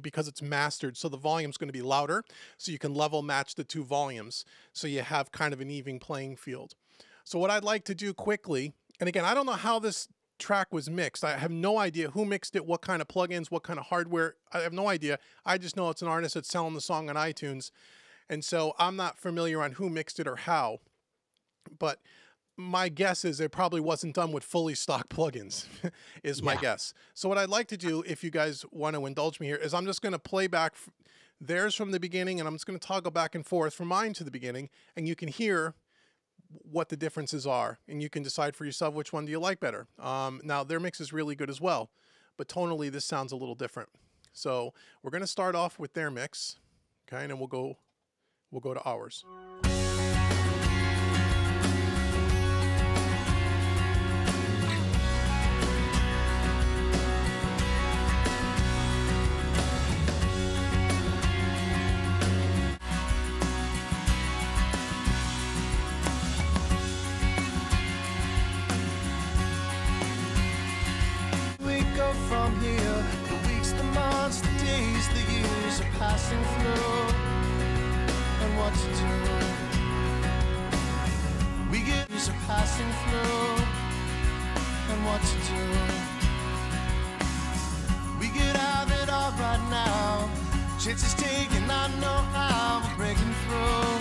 because it's mastered. So the volume's going to be louder, so you can level match the two volumes. So you have kind of an even playing field. So what I'd like to do quickly, and again, I don't know how this track was mixed. I have no idea who mixed it, what kind of plugins, what kind of hardware. I have no idea. I just know it's an artist that's selling the song on iTunes. And so I'm not familiar on who mixed it or how. But my guess is it probably wasn't done with fully stock plugins, is my guess. So what I'd like to do, if you guys want to indulge me here, is I'm just going to play back theirs from the beginning, and I'm just going to toggle back and forth from mine to the beginning, and you can hear what the differences are, and you can decide for yourself which one do you like better. Now, their mix is really good as well, but tonally this sounds a little different. So we're going to start off with their mix, okay, and then we'll go to ours. From here, the weeks, the months, the days, the years are passing through, and what to do? We get years are passing through, and what to do? We get out of it all right now. Chances taken, I know how we're breaking through.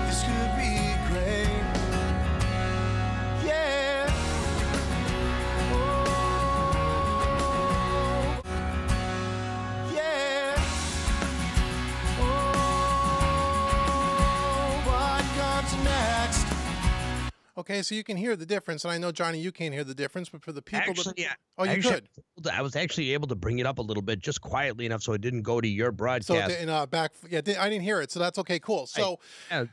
This could be great. Okay, so you can hear the difference, and I know, Johnny, you can't hear the difference, but for the people oh, you could. I was actually able to bring it up a little bit, just quietly enough, so it didn't go to your broadcast. So I didn't hear it, so that's okay, cool. So,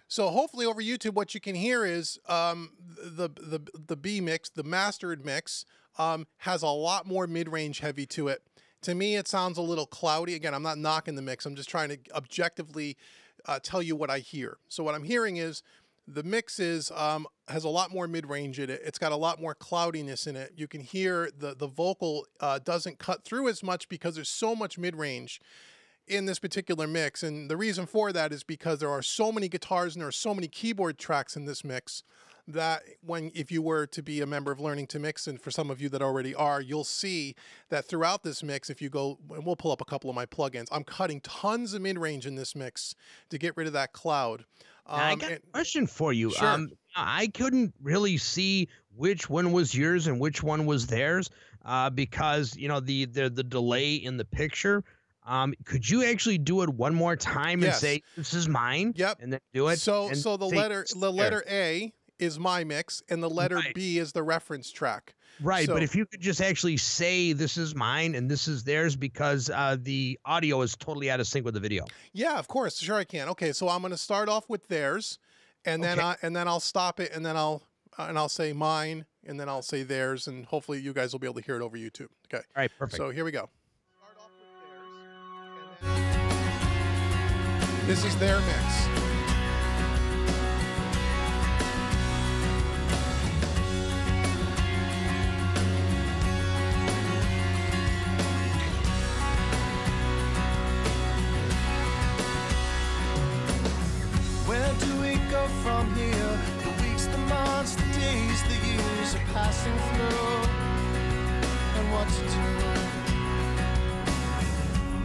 so hopefully over YouTube, what you can hear is the B mix, the mastered mix, has a lot more mid-range heavy to it. To me, it sounds a little cloudy. Again, I'm not knocking the mix. I'm just trying to objectively tell you what I hear. So what I'm hearing is, the mix has a lot more mid-range in it. It's got a lot more cloudiness in it. You can hear the vocal doesn't cut through as much because there's so much mid-range in this particular mix. And the reason for that is because there are so many guitars and there are so many keyboard tracks in this mix that if you were to be a member of Learning to Mix, and for some of you that already are, you'll see that throughout this mix, if you go, and we'll pull up a couple of my plugins, I'm cutting tons of mid-range in this mix to get rid of that cloud. I got a question for you. Sure. I couldn't really see which one was yours and which one was theirs because, the delay in the picture. Could you actually do it one more time and say, this is mine? Yep. And then do it? So the letter A is my mix, and the letter B is the reference track. Right, but if you could just actually say this is mine and this is theirs, because the audio is totally out of sync with the video. Yeah, of course, sure I can. Okay, so I'm going to start off with theirs, and then I'll stop it, and then I'll say mine, and then I'll say theirs, and hopefully you guys will be able to hear it over YouTube. Okay. All right, perfect. So here we go. Start off with theirs, and then this is their mix. From here, the weeks, the months, the days, the years are passing through, and what to do?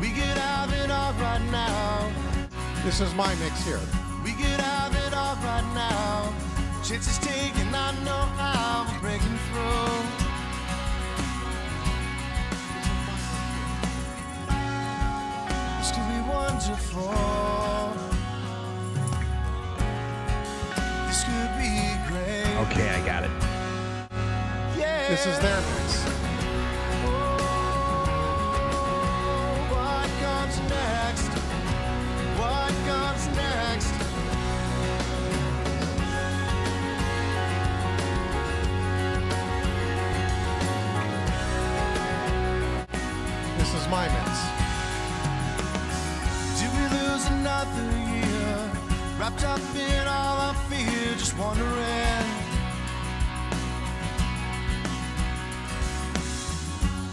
We get out of it all right now. This is my mix here. We get out of it all right now. Chances taken, I know how we're breaking through. This could be wonderful. Okay, I got it. Yeah. This is their mix. What comes next? What comes next? wrapped up in all our fear, just wondering.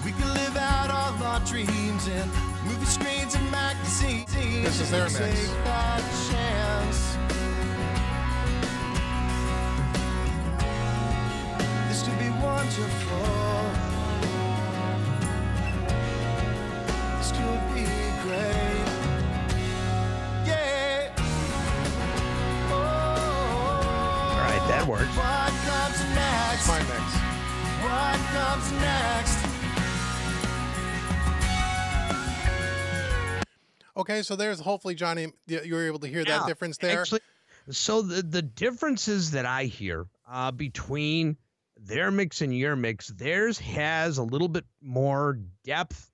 We can live out all our dreams in movie screens and magazines. This is their mix. Take that chance. This could be wonderful. This could be great. Yeah. Oh. All right, that works. What comes next? My mix. What comes next? Okay, so there's hopefully, Johnny, you were able to hear that difference there. Actually, so the differences that I hear between their mix and your mix, theirs has a little bit more depth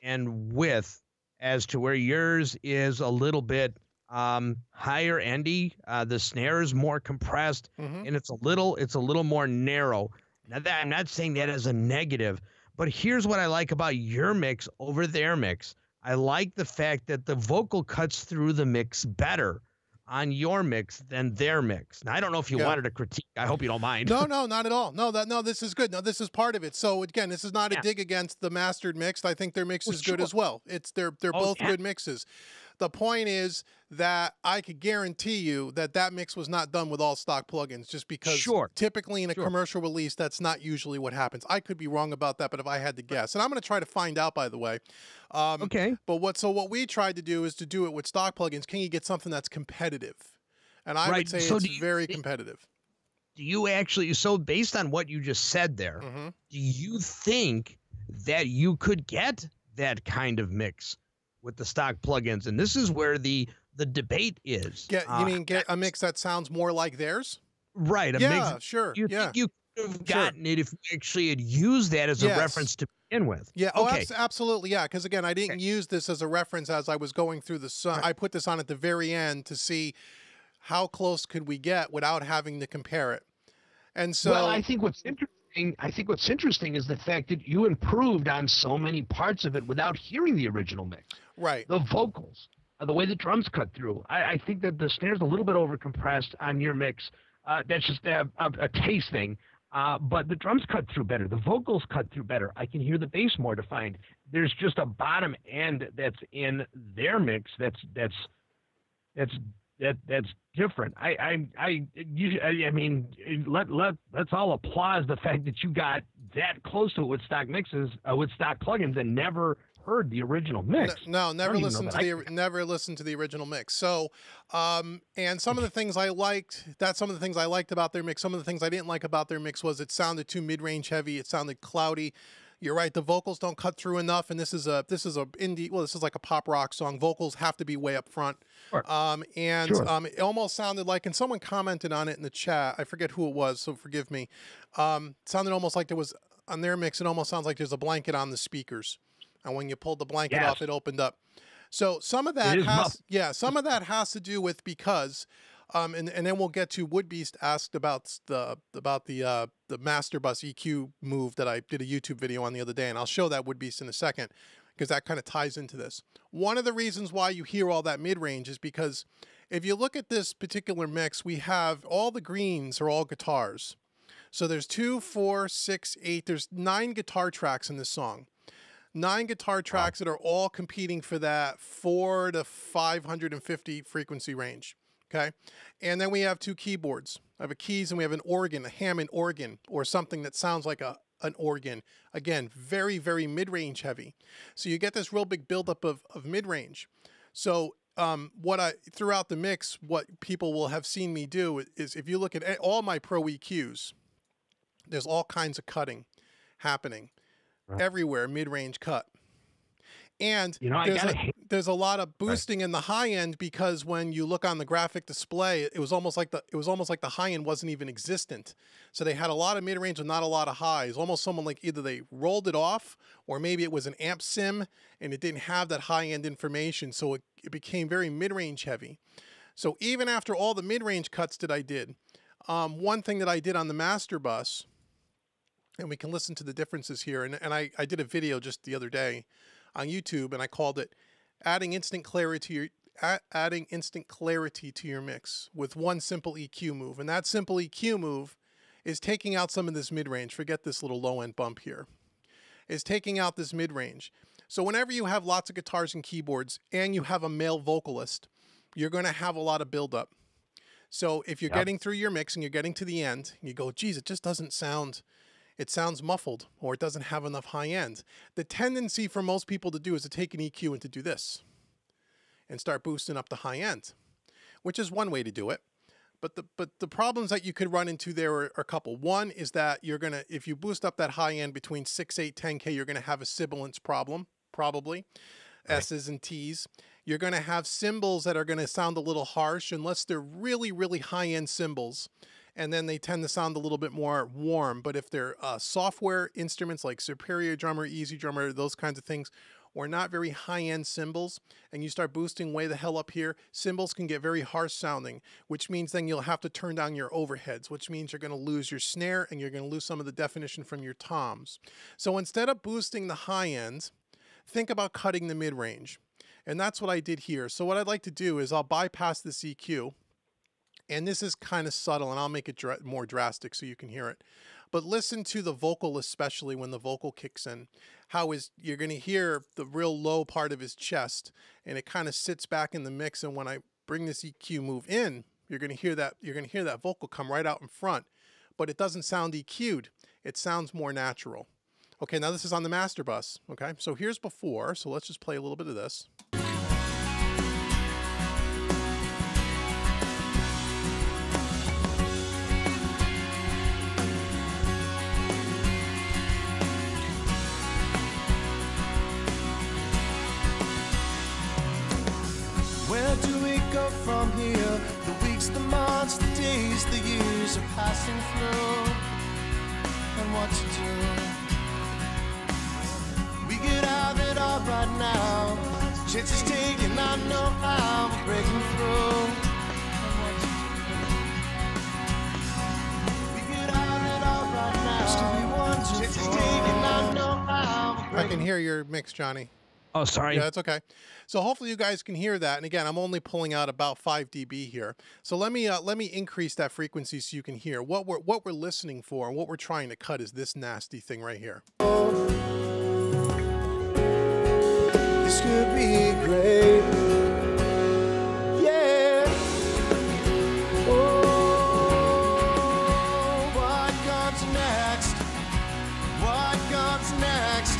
and width as to where yours is a little bit higher endy. The snare is more compressed, and it's a little more narrow. Now that I'm not saying that as a negative, but here's what I like about your mix over their mix. I like the fact that the vocal cuts through the mix better on your mix than their mix. Now, I don't know if you wanted to critique. I hope you don't mind. No, not at all. No, this is good. No, this is part of it. So again, this is not a dig against the mastered mix. I think their mix is good as well. They're both good mixes. The point is that I could guarantee you that mix was not done with all stock plugins, just because typically in a commercial release, that's not usually what happens. I could be wrong about that, but if I had to guess, and I'm going to try to find out, by the way. Okay. But what we tried to do is to do it with stock plugins. Can you get something that's competitive? And I would say it's very competitive. Do you actually, so based on what you just said there, do you think that you could get that kind of mix with the stock plugins? And this is where the debate is. Get a mix that sounds more like theirs? Right. Mix. Sure. You think you could have gotten it if you actually had used that as a reference to begin with? Yeah. Okay. Absolutely. Yeah. Because again, I didn't use this as a reference as I was going through the song. I put this on at the very end to see how close could we get without having to compare it. And so, well, I think what's interesting is the fact that you improved on so many parts of it without hearing the original mix. Right. The vocals, the way the drums cut through. I think that the snare's a little bit overcompressed on your mix. That's just a taste thing. But the drums cut through better. The vocals cut through better. I can hear the bass more defined. There's just a bottom end that's in their mix that's different. Let's all applaud the fact that you got that close to it with stock mixes, with stock plugins, and never heard the original mix. No, never listened to the original mix. So, and some of the things I liked, some of the things I liked about their mix. Some of the things I didn't like about their mix was it sounded too mid-range heavy. It sounded cloudy. You're right. The vocals don't cut through enough, and this is indie. Well, this is like a pop rock song. Vocals have to be way up front. Sure. It almost sounded like, and someone commented on it in the chat. I forget who it was, so forgive me. Sounded almost like there was on their mix. It almost sounds like there's a blanket on the speakers, and when you pulled the blanket off, it opened up. So some of that has to do with because. And then we'll get to Woodbeast asked about the Master Bus EQ move that I did a YouTube video on the other day, and I'll show that Woodbeast in a second because that kind of ties into this. One of the reasons why you hear all that mid-range is because if you look at this particular mix, we have all the greens are all guitars. So there's 2, 4, 6, 8. There's 9 guitar tracks in this song. 9 guitar tracks that are all competing for that 4 to 550 frequency range. Okay, and then we have 2 keyboards. I have a keys and we have an organ, a Hammond organ, or something that sounds like an organ. Again, very, very mid-range heavy. So you get this real big buildup of mid-range. So throughout the mix, what people will have seen me do is if you look at all my Pro EQs, there's all kinds of cutting happening everywhere, mid-range cut. And there's a lot of boosting in the high end because when you look on the graphic display, it was almost like the high end wasn't even existent. So they had a lot of mid range and not a lot of highs. Almost someone like either they rolled it off or maybe it was an amp sim and it didn't have that high end information. So it became very mid range heavy. So even after all the mid range cuts that I did, one thing that I did on the Master Bus, and we can listen to the differences here. And I did a video just the other day on YouTube, and I called it adding instant clarity adding instant clarity to your mix with one simple EQ move. And that simple EQ move is taking out some of this mid-range. Forget this little low-end bump here. Is taking out this mid-range. So whenever you have lots of guitars and keyboards and you have a male vocalist, you're going to have a lot of buildup. So if you're getting through your mix and you're getting to the end, and you go, geez, it just doesn't sound, it sounds muffled, or it doesn't have enough high end. The tendency for most people to do is to take an EQ and to do this and start boosting up the high end, which is one way to do it. But the problems that you could run into there are a couple. One is that you're going to, if you boost up that high end between 6, 8, 10K, you're going to have a sibilance problem, probably. Right. S's and T's. You're going to have cymbals that are going to sound a little harsh unless they're really, really high-end cymbals. And then they tend to sound a little bit more warm. But if they're software instruments like Superior Drummer, Easy Drummer, those kinds of things, or not very high-end cymbals, and you start boosting way the hell up here, cymbals can get very harsh sounding, which means then you'll have to turn down your overheads, which means you're going to lose your snare and you're going to lose some of the definition from your toms. So instead of boosting the high end, think about cutting the mid-range. And that's what I did here. So what I'd like to do is I'll bypass this EQ. And this is kind of subtle, and I'll make it more drastic so you can hear it. But listen to the vocal, especially when the vocal kicks in. You're going to hear the real low part of his chest, and it kind of sits back in the mix. And when I bring this EQ move in, you're going to hear that vocal come right out in front. But it doesn't sound EQ'd. It sounds more natural. Okay, now this is on the master bus. Okay, so here's before. So let's just play a little bit of this. Where do we go from here? The weeks, the months, the days, the years are passing through. And what to do? We get out of it all right now. Chances taken, I know how we're breaking through. And what to do? We get out of it all right now. Still be wonderful. Chances taken, I know how we're breaking through. I can hear your mix, Johnny. Oh, sorry. Yeah, that's okay. So hopefully you guys can hear that. And again, I'm only pulling out about 5 dB here. So let me increase that frequency so you can hear what we're listening for, and what we're trying to cut is this nasty thing right here. This could be great. Yeah. Oh, what comes next? What comes next?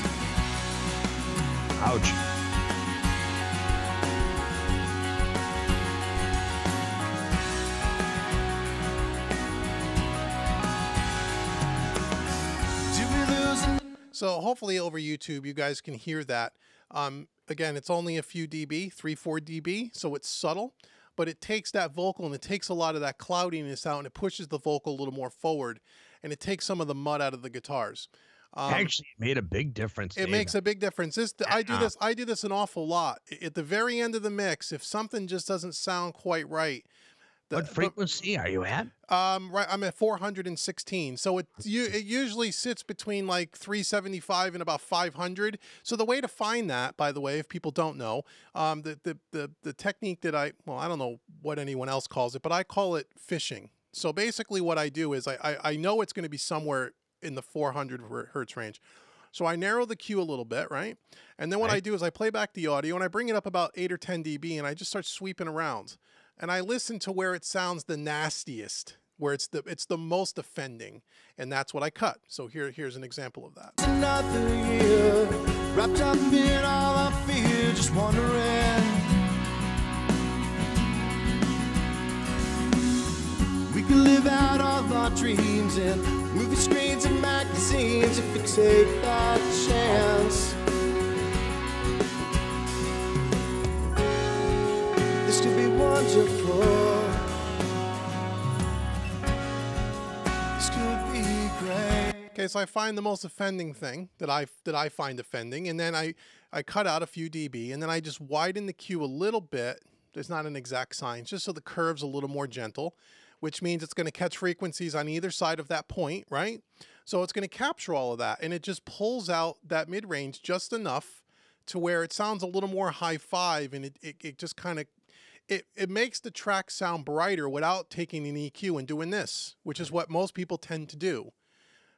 Ouch. So hopefully over YouTube, you guys can hear that. Again, it's only a few dB, 3, 4 dB, so it's subtle, but it takes that vocal and it takes a lot of that cloudiness out, and it pushes the vocal a little more forward, and it takes some of the mud out of the guitars. Actually, it made a big difference. It makes a big difference. I do this an awful lot. At the very end of the mix, if something just doesn't sound quite right. What frequency are you at? Right, I'm at 416. So it usually sits between like 375 and about 500. So the way to find that, by the way, if people don't know, the technique that I don't know what anyone else calls it, but I call it fishing. So basically what I do is I know it's going to be somewhere in the 400 hertz range. So I narrow the Q a little bit, right? And then what I do is I play back the audio and I bring it up about 8 or 10 dB, and I just start sweeping around. And I listen to where it sounds the nastiest, where it's the most offending, and that's what I cut. So here's an example of that. Another year, wrapped up in all our fear, just wondering. We could live out all our dreams in movie screens and magazines if we take that chance. This could be wonderful. This could be great. Okay, so I find the most offending thing that I find offending, and then I cut out a few dB, and then I just widen the Q a little bit. There's not an exact science, just so the curve's a little more gentle, which means it's going to catch frequencies on either side of that point, right? So it's going to capture all of that, and it just pulls out that mid-range just enough to where it sounds a little more high five, and it just kind of it makes the track sound brighter without taking an EQ and doing this, which is what most people tend to do,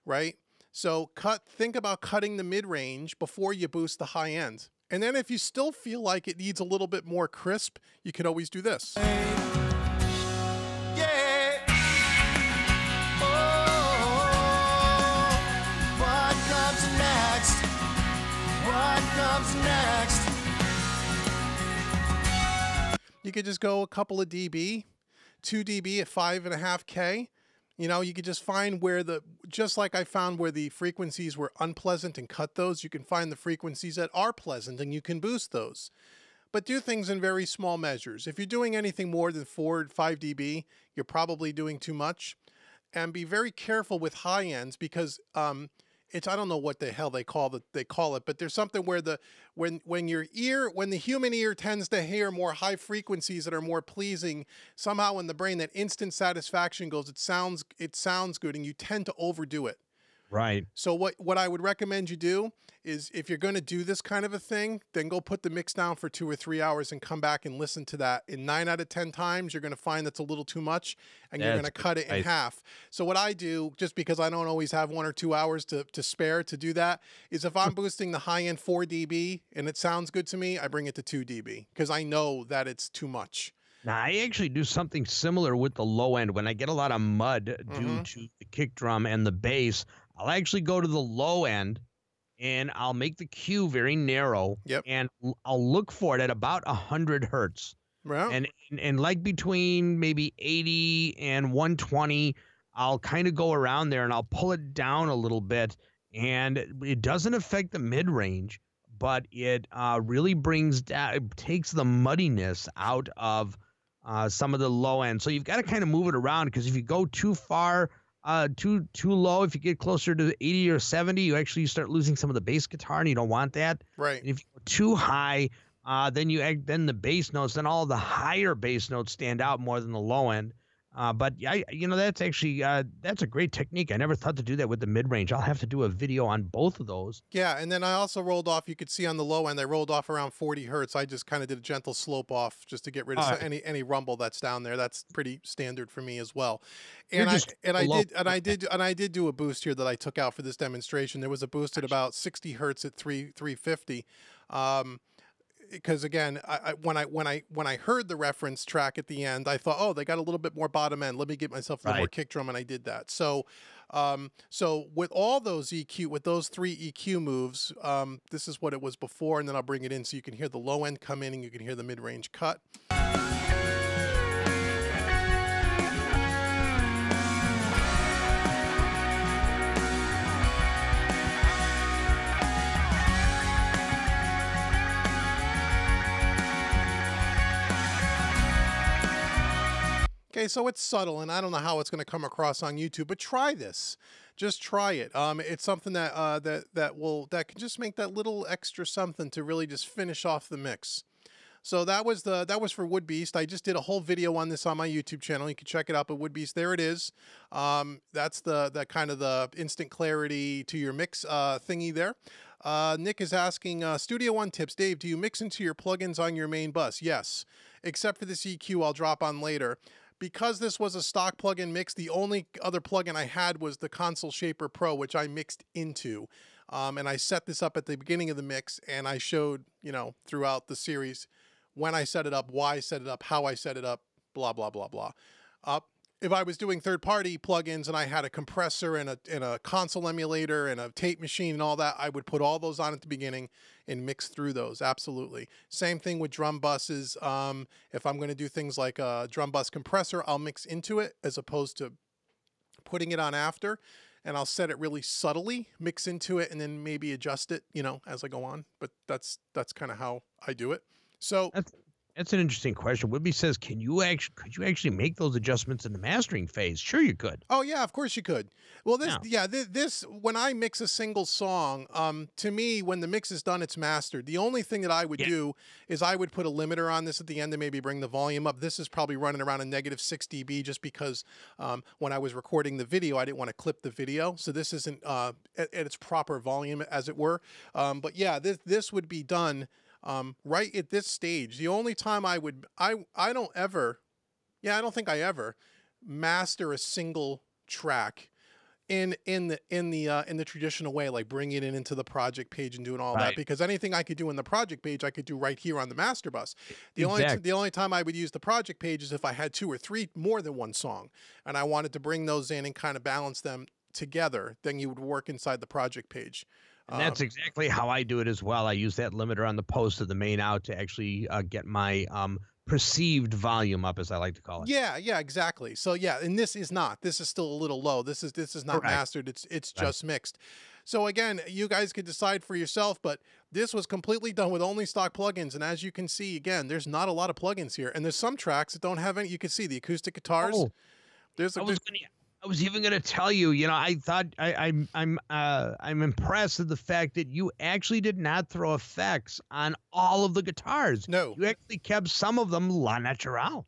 right? So think about cutting the mid-range before you boost the high end. And then if you still feel like it needs a little bit more crisp, you can always do this. Yeah. Oh, what comes next? What comes next? You could just go a couple of dB, 2 dB at 5.5K. You know, you could just find where just like I found where the frequencies were unpleasant and cut those, you can find the frequencies that are pleasant and you can boost those. But do things in very small measures. If you're doing anything more than 4 or 5 dB, you're probably doing too much. And be very careful with high ends because it's, I don't know what the hell they call it, but there's something where when the human ear tends to hear more high frequencies that are more pleasing, somehow in the brain that instant satisfaction goes, it sounds good, and you tend to overdo it. Right. So what I would recommend you do is, if you're going to do this kind of a thing, then go put the mix down for 2 or 3 hours and come back and listen to that. In 9 out of 10 times, you're going to find that's a little too much, and you're going to cut it in half. So what I do, just because I don't always have 1 or 2 hours to spare to do that, is if I'm boosting the high end 4 dB and it sounds good to me, I bring it to 2 dB because I know that it's too much. Now, I actually do something similar with the low end. When I get a lot of mud due to the kick drum and the bass, I'll actually go to the low end and I'll make the cue very narrow. Yep. And I'll look for it at about 100 hertz. Right. And like between maybe 80 and 120, I'll kind of go around there and I'll pull it down a little bit. And it doesn't affect the mid range, but it really takes the muddiness out of some of the low end. So you've got to kind of move it around, because if you go too far, too low, if you get closer to 80 or 70, you actually start losing some of the bass guitar, and you don't want that. Right. And if you go too high, then the bass notes, then all the higher bass notes stand out more than the low end. But that's actually that's a great technique. I never thought to do that with the mid range. I'll have to do a video on both of those. Yeah, and then I also rolled off. You could see on the low end, I rolled off around 40 hertz. I just kind of did a gentle slope off just to get rid of any rumble that's down there. That's pretty standard for me as well. And I did do a boost here that I took out for this demonstration. There was a boost at about 60 hertz at 350. Because again, when I heard the reference track at the end, I thought, oh, they got a little bit more bottom end. Let me get myself a little more kick drum, and I did that. So, so with all those with those 3 EQ moves, this is what it was before, and then I'll bring it in so you can hear the low end come in and you can hear the mid range cut. Okay, so it's subtle, and I don't know how it's going to come across on YouTube, but try this. Just try it. It's something that that can just make that little extra something to really just finish off the mix. So that was for Wood Beast. I just did a whole video on this on my YouTube channel. You can check it out at Wood Beast. There it is. That's the kind of the instant clarity to your mix thingy there. Nick is asking, Studio One tips. Dave, do you mix into your plugins on your main bus? Yes, except for this EQ I'll drop on later. Because this was a stock plugin mix, the only other plugin I had was the Console Shaper Pro, which I mixed into. And I set this up at the beginning of the mix, and I showed, throughout the series when I set it up, why I set it up, how I set it up, blah, blah, blah, blah. If I was doing third-party plugins and I had a compressor and a console emulator and a tape machine and all that, I would put all those on at the beginning and mix through those. Absolutely. Same thing with drum buses. If I'm going to do things like a drum bus compressor, I'll mix into it as opposed to putting it on after. And I'll set it really subtly, mix into it, and then maybe adjust it, as I go on. But that's kind of how I do it. So That's an interesting question. Whitby says, could you actually make those adjustments in the mastering phase? Sure, you could. Oh yeah, of course you could. Well, this when I mix a single song, to me, when the mix is done, it's mastered. The only thing that I would do is I would put a limiter on this at the end to maybe bring the volume up. This is probably running around a -6 dB just because when I was recording the video, I didn't want to clip the video, so this isn't at its proper volume, as it were. But yeah, this would be done. right at this stage, the only time I don't ever, yeah, I don't think I ever master a single track in the traditional way, like bringing it into the project page and doing all that, because anything I could do in the project page, I could do right here on the master bus. The only time I would use the project page is if I had 2 or 3 more than one song, and I wanted to bring those in and kind of balance them together. Then you would work inside the project page. And that's exactly how I do it as well. I use that limiter on the post of the main out to actually get my perceived volume up, as I like to call it. Yeah, exactly. So yeah, and this is still a little low. This is not mastered. It's just mixed. So again, you guys could decide for yourself, but this was completely done with only stock plugins. And as you can see, again, there's not a lot of plugins here. And there's some tracks that don't have any. You can see the acoustic guitars. Oh, I was even going to tell you, I thought I'm impressed at the fact that you actually did not throw effects on all of the guitars. No, you actually kept some of them la natural.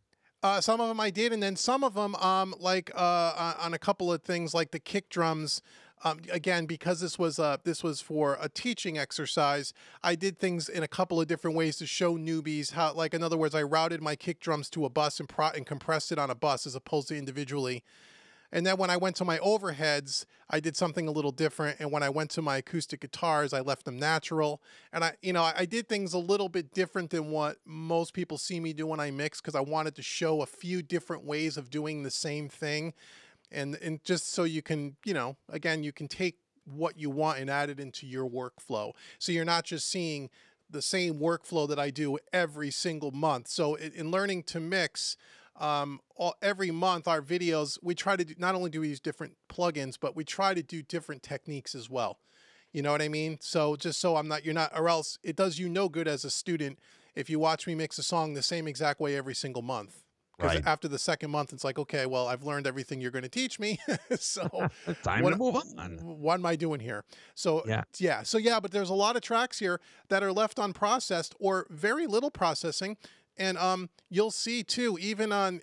Some of them I did, and then some of them, on a couple of things like the kick drums. Again, because this was for a teaching exercise, I did things in a couple of different ways to show newbies how. Like, in other words, I routed my kick drums to a bus and compressed it on a bus as opposed to individually. And then when I went to my overheads, I did something a little different. And when I went to my acoustic guitars, I left them natural. And I did things a little bit different than what most people see me do when I mix, because I wanted to show a few different ways of doing the same thing. And just so you can, again, you can take what you want and add it into your workflow. So you're not just seeing the same workflow that I do every single month. So in learning to mix, every month our videos, we try to do, not only do we use different plugins, but we try to do different techniques as well. You know what I mean? So just so or else it does you no good as a student if you watch me mix a song the same exact way every single month. Because after the second month, it's like, okay, well, I've learned everything you're going to teach me. So time to move on. What am I doing here? So but there's a lot of tracks here that are left unprocessed or very little processing. And you'll see too, even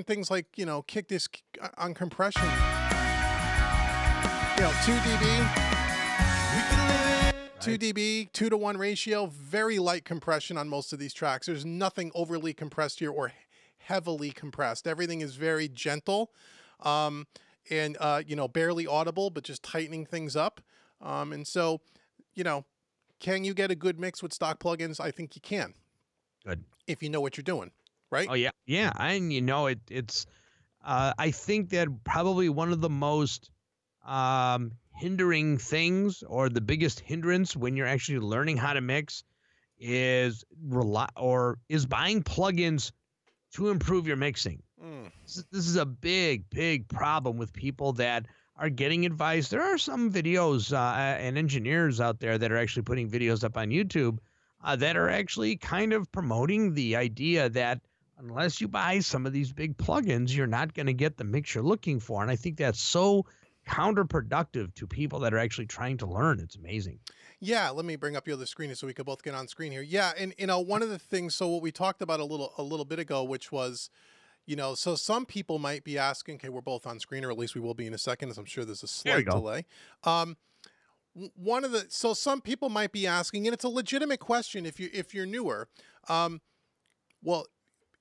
things like, kick disc on compression, 2 dB, 2 dB, 2-to-1 ratio, very light compression on most of these tracks. There's nothing overly compressed here or heavily compressed. Everything is very gentle, and barely audible, but just tightening things up. And so, can you get a good mix with stock plugins? I think you can. Good. If you know what you're doing, right? Oh, yeah. Yeah. And, it's, I think that probably one of the most hindering things, or the biggest hindrance when you're actually learning how to mix, is buying plugins to improve your mixing. This is a big, big problem with people that are getting advice. There are some videos and engineers out there that are actually putting videos up on YouTube that are actually kind of promoting the idea that unless you buy some of these big plugins, you're not going to get the mix you're looking for. And I think that's so counterproductive to people that are actually trying to learn. It's amazing. Yeah, let me bring up your other screen so we could both get on screen here. Yeah, and one of the things, so what we talked about a little bit ago, which was, so some people might be asking, okay, we're both on screen, or at least we will be in a second, as I'm sure there's a slight delay. So some people might be asking, and it's a legitimate question if you're newer. Well,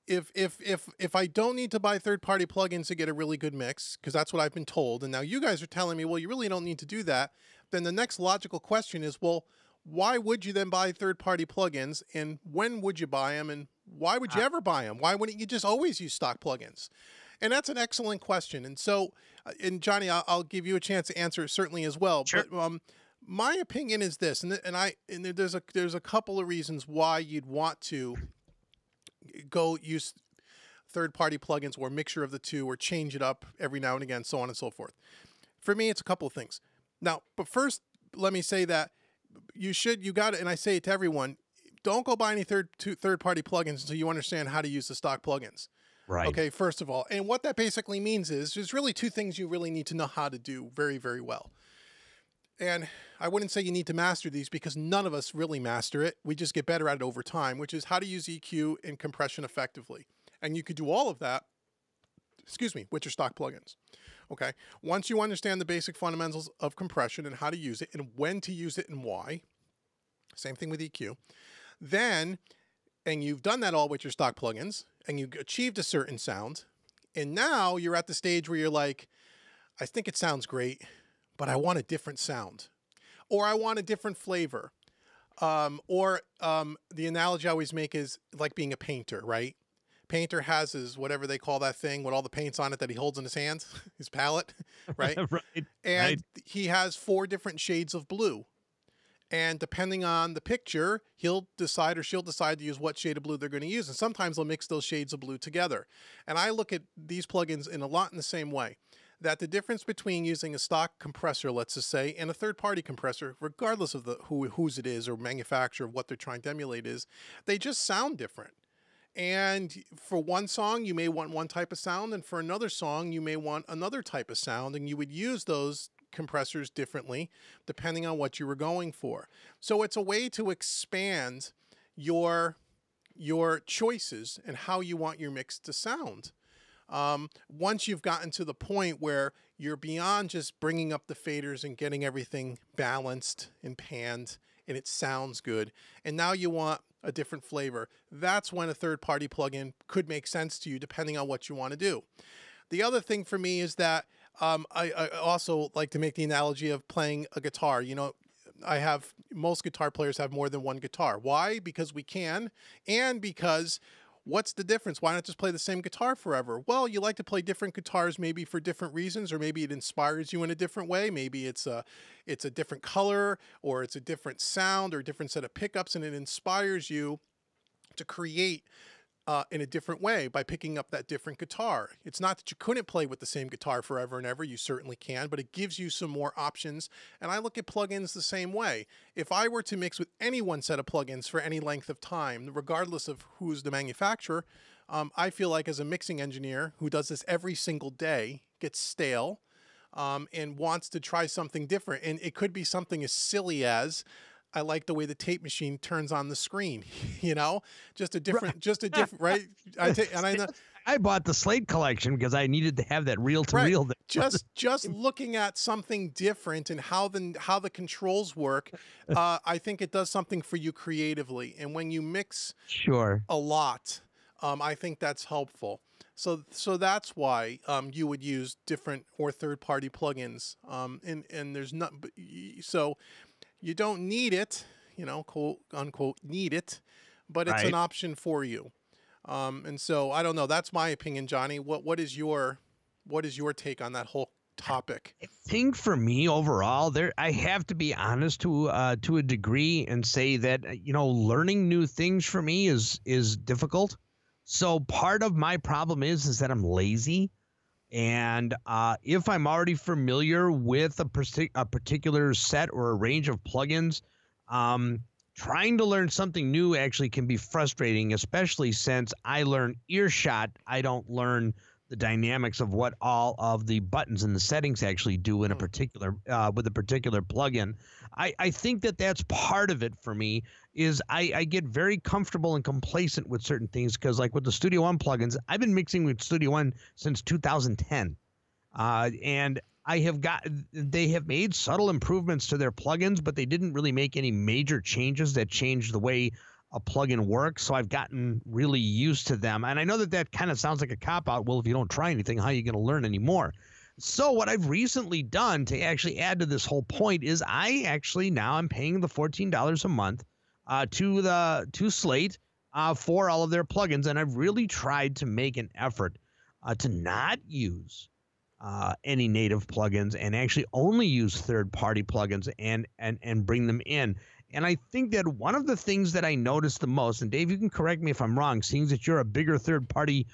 if I don't need to buy third-party plugins to get a really good mix, because that's what I've been told, and now you guys are telling me, well, you really don't need to do that, then the next logical question is, well, why would you then buy third-party plugins, and when would you buy them, and why would you ever buy them? Why wouldn't you just always use stock plugins? And that's an excellent question. And so, and Johnny, I'll give you a chance to answer certainly as well. Sure. But my opinion is this, and there's a couple of reasons why you'd want to go use third-party plugins or a mixture of the two, or change it up every now and again, so on and so forth. For me, it's a couple of things. Now, but first, let me say that you got it, and I say it to everyone, don't go buy any third-party plugins until you understand how to use the stock plugins. Right. Okay, first of all. And what that basically means is there's really 2 things you really need to know how to do very, very well. And I wouldn't say you need to master these, because none of us really master it. We just get better at it over time, which is how to use EQ and compression effectively. And you could do all of that, with your stock plugins. Okay. Once you understand the basic fundamentals of compression and how to use it and when to use it and why, same thing with EQ, Then, and you've done that all with your stock plugins, and you achieved a certain sound, and now you're at the stage where you're like, I think it sounds great, but I want a different sound, or I want a different flavor. The analogy I always make is like being a painter, right? Painter has his, whatever they call that thing with all the paints on it that he holds in his hands, his palette, right? Right. And he has 4 different shades of blue. And depending on the picture, he'll decide or she'll decide to use what shade of blue they're going to use. And sometimes they'll mix those shades of blue together. And I look at these plugins in the same way. That the difference between using a stock compressor, let's just say, and a third-party compressor, regardless of whose it is or manufacturer, what they're trying to emulate is, they just sound different. And for one song, you may want one type of sound, and for another song, you may want another type of sound, and you would use those compressors differently depending on what you were going for. So it's a way to expand your choices and how you want your mix to sound. Once you've gotten to the point where you're beyond just bringing up the faders and getting everything balanced and panned and it sounds good, and now you want a different flavor, that's when a third-party plugin could make sense to you depending on what you want to do. The other thing for me is that I also like to make the analogy of playing a guitar. You know, most guitar players have more than one guitar. Why? Because we can, and because what's the difference? Why not just play the same guitar forever? Well, you like to play different guitars maybe for different reasons, or maybe it inspires you in a different way. Maybe it's a different color, or it's a different sound, or a different set of pickups, and it inspires you to create in a different way by picking up that different guitar. It's not that you couldn't play with the same guitar forever and ever. You certainly can, but it gives you some more options. And I look at plugins the same way. If I were to mix with any one set of plugins for any length of time, regardless of who's the manufacturer, I feel like as a mixing engineer who does this every single day, gets stale and wants to try something different. And it could be something as silly as, I like the way the tape machine turns on the screen, you know, just a different, right. I bought the Slate collection because I needed to have that reel to reel. Just looking at something different and how the controls work. I think it does something for you creatively. And when you mix a lot, I think that's helpful. So that's why you would use different or third-party plugins. And there's not, so you don't need it, you know, quote unquote, need it, but it's an option for you. And so I don't know. That's my opinion, Johnny. What is your take on that whole topic? I think for me overall, I have to be honest to a degree and say that, you know, learning new things for me is difficult. So part of my problem is that I'm lazy. And if I'm already familiar with a particular set or a range of plugins, trying to learn something new actually can be frustrating, especially since I learn earshot. I don't learn the dynamics of what all of the buttons and the settings actually do in a particular with a particular plugin. I think that's part of it for me. Is I get very comfortable and complacent with certain things because, like with the Studio One plugins, I've been mixing with Studio One since 2010, and they have made subtle improvements to their plugins, but they didn't really make any major changes that changed the way a plugin works. So I've gotten really used to them, and I know that kind of sounds like a cop-out. Well, if you don't try anything, how are you going to learn anymore? So what I've recently done to actually add to this whole point is I'm paying the $14 a month to Slate for all of their plugins, and I've really tried to make an effort to not use any native plugins and actually only use third-party plugins and bring them in. And I think that one of the things that I noticed the most, and Dave, you can correct me if I'm wrong, seeing that you're a bigger third-party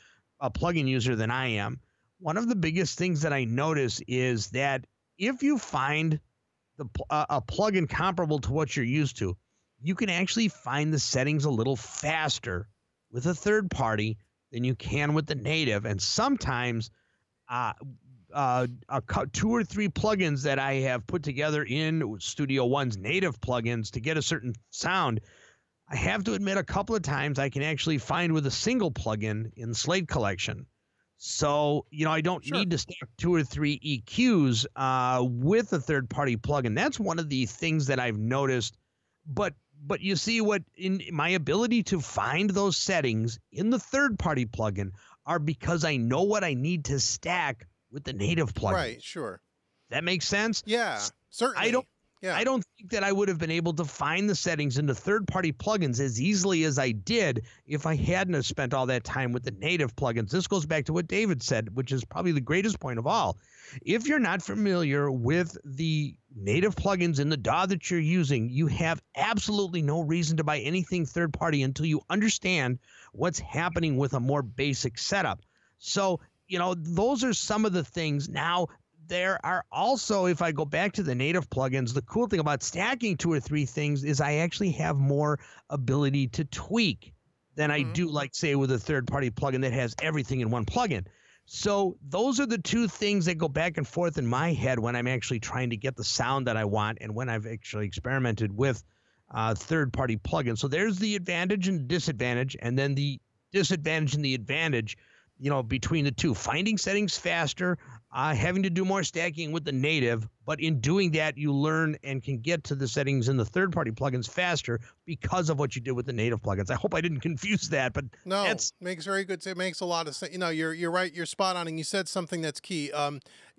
plugin user than I am, one of the biggest things that I notice is that if you find a plugin comparable to what you're used to, you can actually find the settings a little faster with a third party than you can with the native. And sometimes 2 or 3 plugins that I have put together in Studio One's native plugins to get a certain sound, I have to admit a couple of times I can actually find with a single plugin in Slate collection. So, you know, I don't need to stack 2 or 3 EQs with a third-party plugin. That's one of the things that I've noticed. But But you see what in my ability to find those settings in the third-party plugin are because I know what I need to stack with the native plugin. Right, sure. That makes sense? Yeah, certainly. I don't think that I would have been able to find the settings in the third-party plugins as easily as I did if I hadn't have spent all that time with the native plugins. This goes back to what David said, which is probably the greatest point of all. If you're not familiar with the native plugins in the DAW that you're using, you have absolutely no reason to buy anything third-party until you understand what's happening with a more basic setup. So, those are some of the things. Now, there are also, if I go back to the native plugins, the cool thing about stacking 2 or 3 things is I actually have more ability to tweak than I do, like, say, with a third-party plugin that has everything in one plugin. So those are the 2 things that go back and forth in my head when I'm actually trying to get the sound that I want and when I've actually experimented with third-party plugins. So there's the advantage and disadvantage, and then the disadvantage and the advantage, between the 2. Finding settings faster, having to do more stacking with the native, but in doing that, you learn and can get to the settings in the third-party plugins faster because of what you did with the native plugins. I hope I didn't confuse that, but no, makes very good. It makes a lot of sense. You're right. You're spot on, and you said something that's key.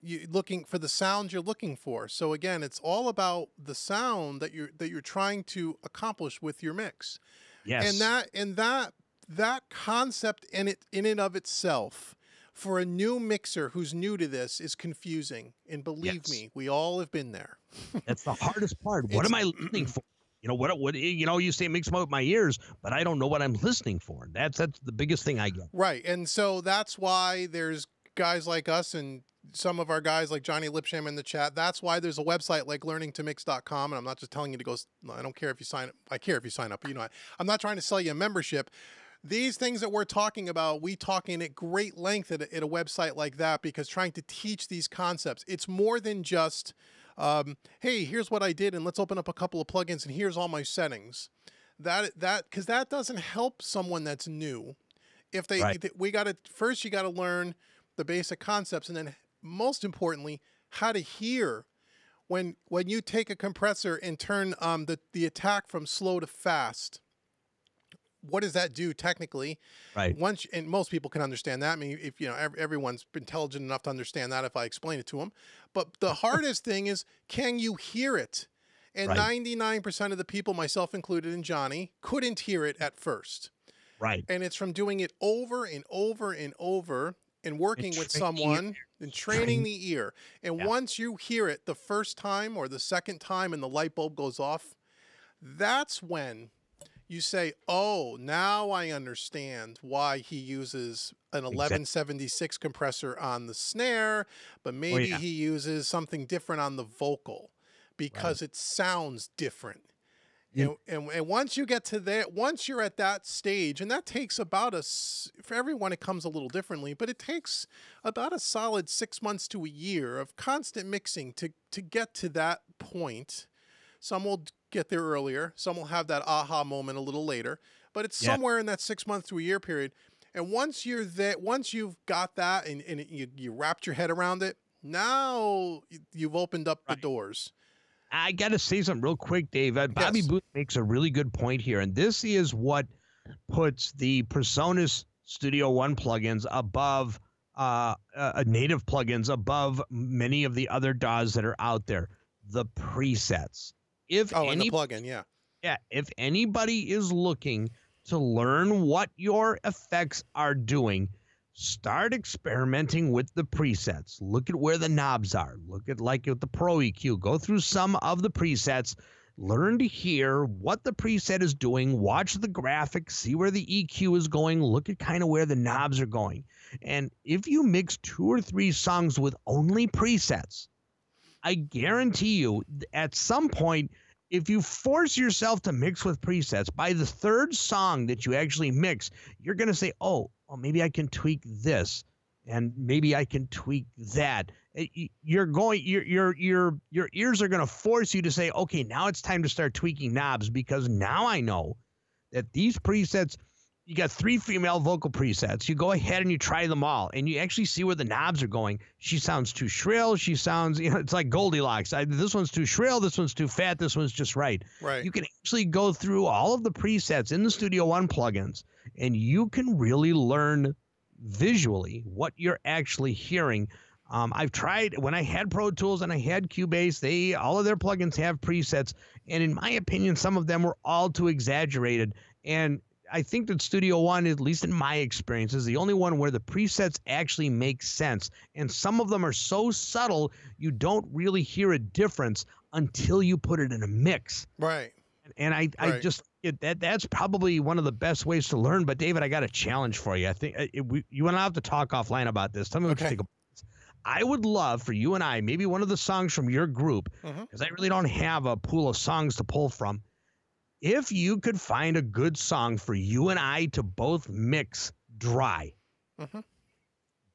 You looking for the sound you're looking for. So again, it's all about the sound that you're trying to accomplish with your mix. yes, And that concept in and of itself, for a new mixer who's new to this, is confusing. And believe me, we all have been there. that's the hardest part. What am I listening for? You say mix with my ears, but I don't know what I'm listening for. That's the biggest thing I get. Right. And so that's why there's guys like us and some of our guys like Johnny Lipsham in the chat. That's why there's a website like learningtomix.com. And I'm not just telling you to go. I don't care if you sign up. I care if you sign up. But I'm not trying to sell you a membership. These things that we're talking about, we talk in at great length at a website like that, because trying to teach these concepts, it's more than just, hey, here's what I did, and let's open up a couple of plugins, and here's all my settings. Because that doesn't help someone that's new. If they, Right. First you got to learn the basic concepts, and then most importantly, how to hear. When you take a compressor and turn the attack from slow to fast, what does that do technically? Right. And most people can understand that. I mean, if everyone's intelligent enough to understand that if I explain it to them. But the hardest thing is, can you hear it? And Right. 99% of the people, myself included and Johnny, couldn't hear it at first. Right. And it's from doing it over and over and over and working with someone and training the ear. And once you hear it the first time or the second time and the light bulb goes off, that's when you say, oh, now I understand why he uses an 1176 compressor on the snare, but maybe he uses something different on the vocal because it sounds different. And once you get to that, once you're at that stage, and that takes about for everyone, it comes a little differently, but it takes about a solid 6 months to a year of constant mixing to get to that point. Some will get there earlier. Some will have that aha moment a little later, but it's somewhere in that 6 month to a year period. And once you're there, once you've got that and you wrapped your head around it, now you've opened up the doors. I got to say something real quick, Dave. Bobby Booth makes a really good point here, and this is what puts the PreSonus Studio One plugins above native plugins, above many of the other DAWs that are out there. The presets. And the plugin, if anybody is looking to learn what your effects are doing, start experimenting with the presets. Look at where the knobs are. Look at with the Pro EQ. Go through some of the presets. Learn to hear what the preset is doing. Watch the graphics. See where the EQ is going. Look at kind of where the knobs are going. And if you mix 2 or 3 songs with only presets, I guarantee you at some point, if you force yourself to mix with presets, by the 3rd song that you actually mix, you're going to say, oh, well, maybe I can tweak this and maybe I can tweak that. Your ears are going to force you to say, okay, now it's time to start tweaking knobs, because now I know that these presets, You got 3 female vocal presets. You go ahead and you try them all, and you actually see where the knobs are going. She sounds too shrill. She sounds, it's like Goldilocks. This one's too shrill. This one's too fat. This one's just right. Right. You can actually go through all of the presets in the Studio One plugins, and you can really learn visually what you're actually hearing. I've tried when I had Pro Tools and I had Cubase. All of their plugins have presets, and in my opinion, some of them were all too exaggerated. And I think that Studio One, at least in my experience, is the only one where the presets actually make sense. And some of them are so subtle, you don't really hear a difference until you put it in a mix. Right. And I just, that's probably one of the best ways to learn. But David, I got a challenge for you. I think you and I have to talk offline about this. Tell me what you think about this. I would love for you and I, maybe one of the songs from your group, because I really don't have a pool of songs to pull from. If you could find a good song for you and I to both mix dry,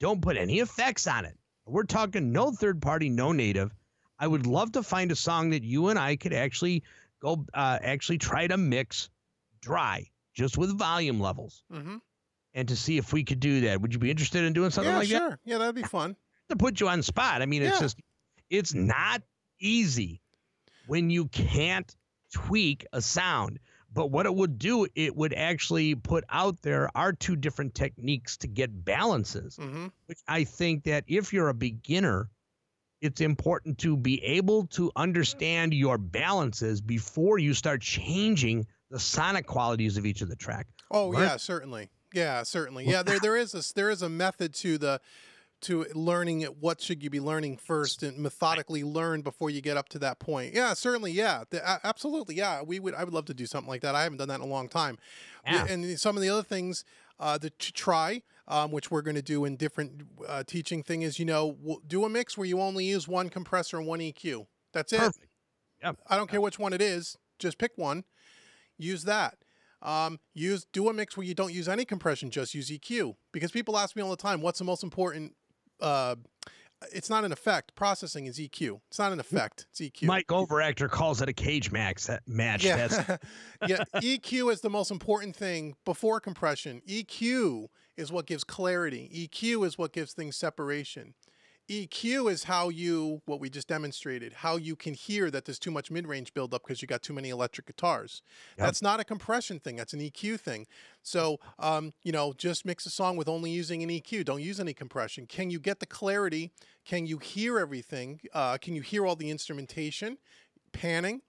don't put any effects on it. We're talking no third party, no native. I would love to find a song that you and I could actually go try to mix dry, just with volume levels, and to see if we could do that. Would you be interested in doing something like that? Yeah, sure. Yeah, that'd be fun. To put you on the spot. I mean, it's not easy when you can't tweak a sound, but what it would do, it would actually put out there are 2 different techniques to get balances, which I think that if you're a beginner, it's important to be able to understand your balances before you start changing the sonic qualities of each of the track. Oh, yeah, certainly. Yeah, certainly. Yeah, there is a method to learning it. What should you be learning first, and methodically learn before you get up to that point. Yeah, certainly. Yeah, absolutely. Yeah, I would love to do something like that. I haven't done that in a long time. Yeah. And some of the other things to try, which we're going to do in different teaching thing is, we'll do a mix where you only use 1 compressor and 1 EQ. That's it. Perfect. Yep. I don't care which one it is. Just pick one. Use that. Do a mix where you don't use any compression, just use EQ. Because people ask me all the time, what's the most important? It's not an effect. Processing is EQ. It's not an effect. It's EQ. Mike Overactor calls it a cage match. Yeah. Yeah. EQ is the most important thing before compression. EQ is what gives clarity. EQ is what gives things separation. EQ is what we just demonstrated, how you can hear that there's too much mid-range buildup because you got too many electric guitars. Yep. That's not a compression thing. That's an EQ thing. So, just mix a song with only using an EQ. Don't use any compression. Can you get the clarity? Can you hear everything? Can you hear all the instrumentation, panning?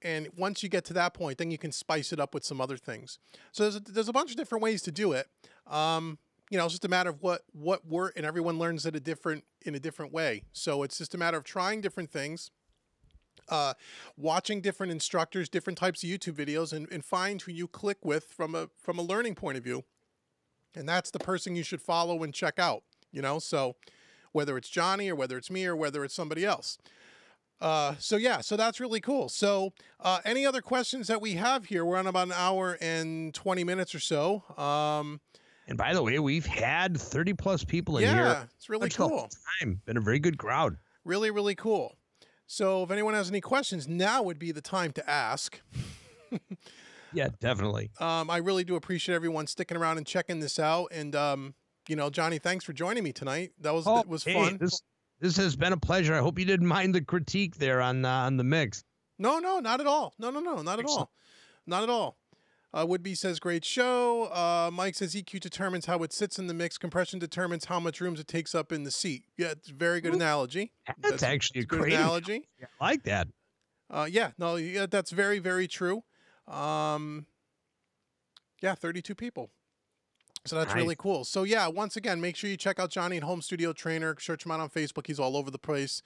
And once you get to that point, then you can spice it up with some other things. So there's a bunch of different ways to do it. It's just a matter of what work, and everyone learns it in a different way. So it's just a matter of trying different things, watching different instructors, different types of YouTube videos, and find who you click with from a learning point of view. And that's the person you should follow and check out. So whether it's Johnny or whether it's me or whether it's somebody else. So that's really cool. So any other questions that we have here? We're on about an hour and 20 minutes or so. And by the way, we've had 30 plus people in here. Yeah, it's really cool. Been a very good crowd. Really, really cool. So if anyone has any questions, now would be the time to ask. Yeah, definitely. I really do appreciate everyone sticking around and checking this out. And, Johnny, thanks for joining me tonight. It was fun. This has been a pleasure. I hope you didn't mind the critique there on the mix. No, not at all. No, not at all. Not at all. Woodby says, great show. Mike says, EQ determines how it sits in the mix. Compression determines how much rooms it takes up in the seat. Yeah, it's a very good analogy. That's actually a great analogy. Yeah, I like that. That's very, very true. 32 people. So that's really cool. So once again, make sure you check out Johnny at Home Studio Trainer. Search him out on Facebook. He's all over the place.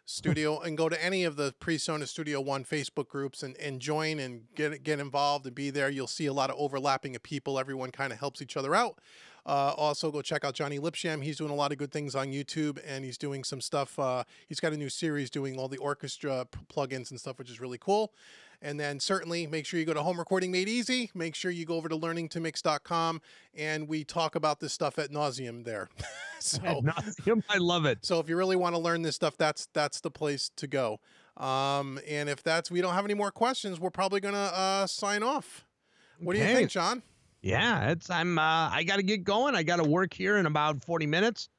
Studio, and go to any of the PreSonus Studio One Facebook groups and join and get involved and be there. You'll see a lot of overlapping of people. Everyone kind of helps each other out. Also, go check out Johnny Lipsham. He's doing a lot of good things on YouTube, and he's doing some stuff. He's got a new series doing all the orchestra plugins and stuff, which is really cool. And then certainly make sure you go to Home Recording Made Easy. Make sure you go over to learningtomix.com, and we talk about this stuff ad nauseum there. I love it. So if you really want to learn this stuff, that's the place to go. And if we don't have any more questions, we're probably going to sign off. What do you think, John? Yeah, I got to get going. I got to work here in about 40 minutes.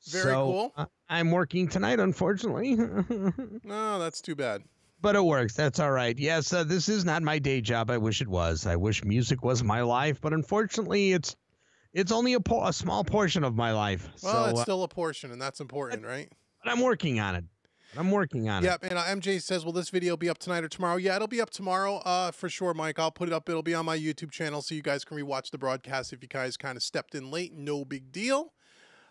Very cool. I'm working tonight, unfortunately. No, that's too bad. But it works. That's all right. Yes, this is not my day job. I wish it was. I wish music was my life, but unfortunately, it's only a small portion of my life. Well, so, it's still a portion, and that's important, right? But I'm working on it. Yep, and MJ says, will this video be up tonight or tomorrow? Yeah, it'll be up tomorrow for sure, Mike. I'll put it up. It'll be on my YouTube channel, so you guys can rewatch the broadcast if you guys kind of stepped in late. No big deal.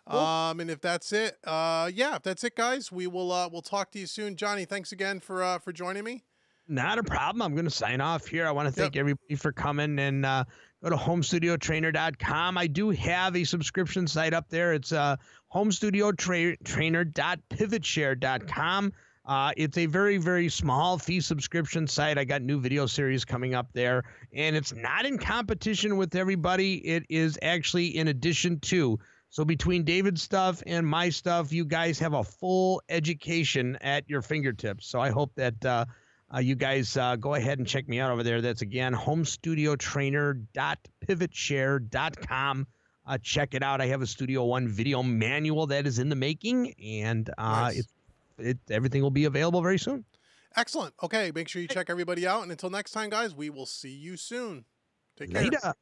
Cool. And if that's it, yeah, if that's it, guys, we'll talk to you soon. Johnny, thanks again for joining me. Not a problem. I'm going to sign off here. I want to thank everybody for coming, and go to homestudiotrainer.com. I do have a subscription site up there. It's homestudiotrainer.pivotshare.com. It's a very, very small fee subscription site. I got new video series coming up there, and it's not in competition with everybody. It is actually in addition to. So between David's stuff and my stuff, you guys have a full education at your fingertips. So I hope that you guys go ahead and check me out over there. That's, again, homestudiotrainer.pivotshare.com. Check it out. I have a Studio One video manual that is in the making, and nice. Everything will be available very soon. Excellent. Okay, make sure you check everybody out. And until next time, guys, we will see you soon. Take care. Later.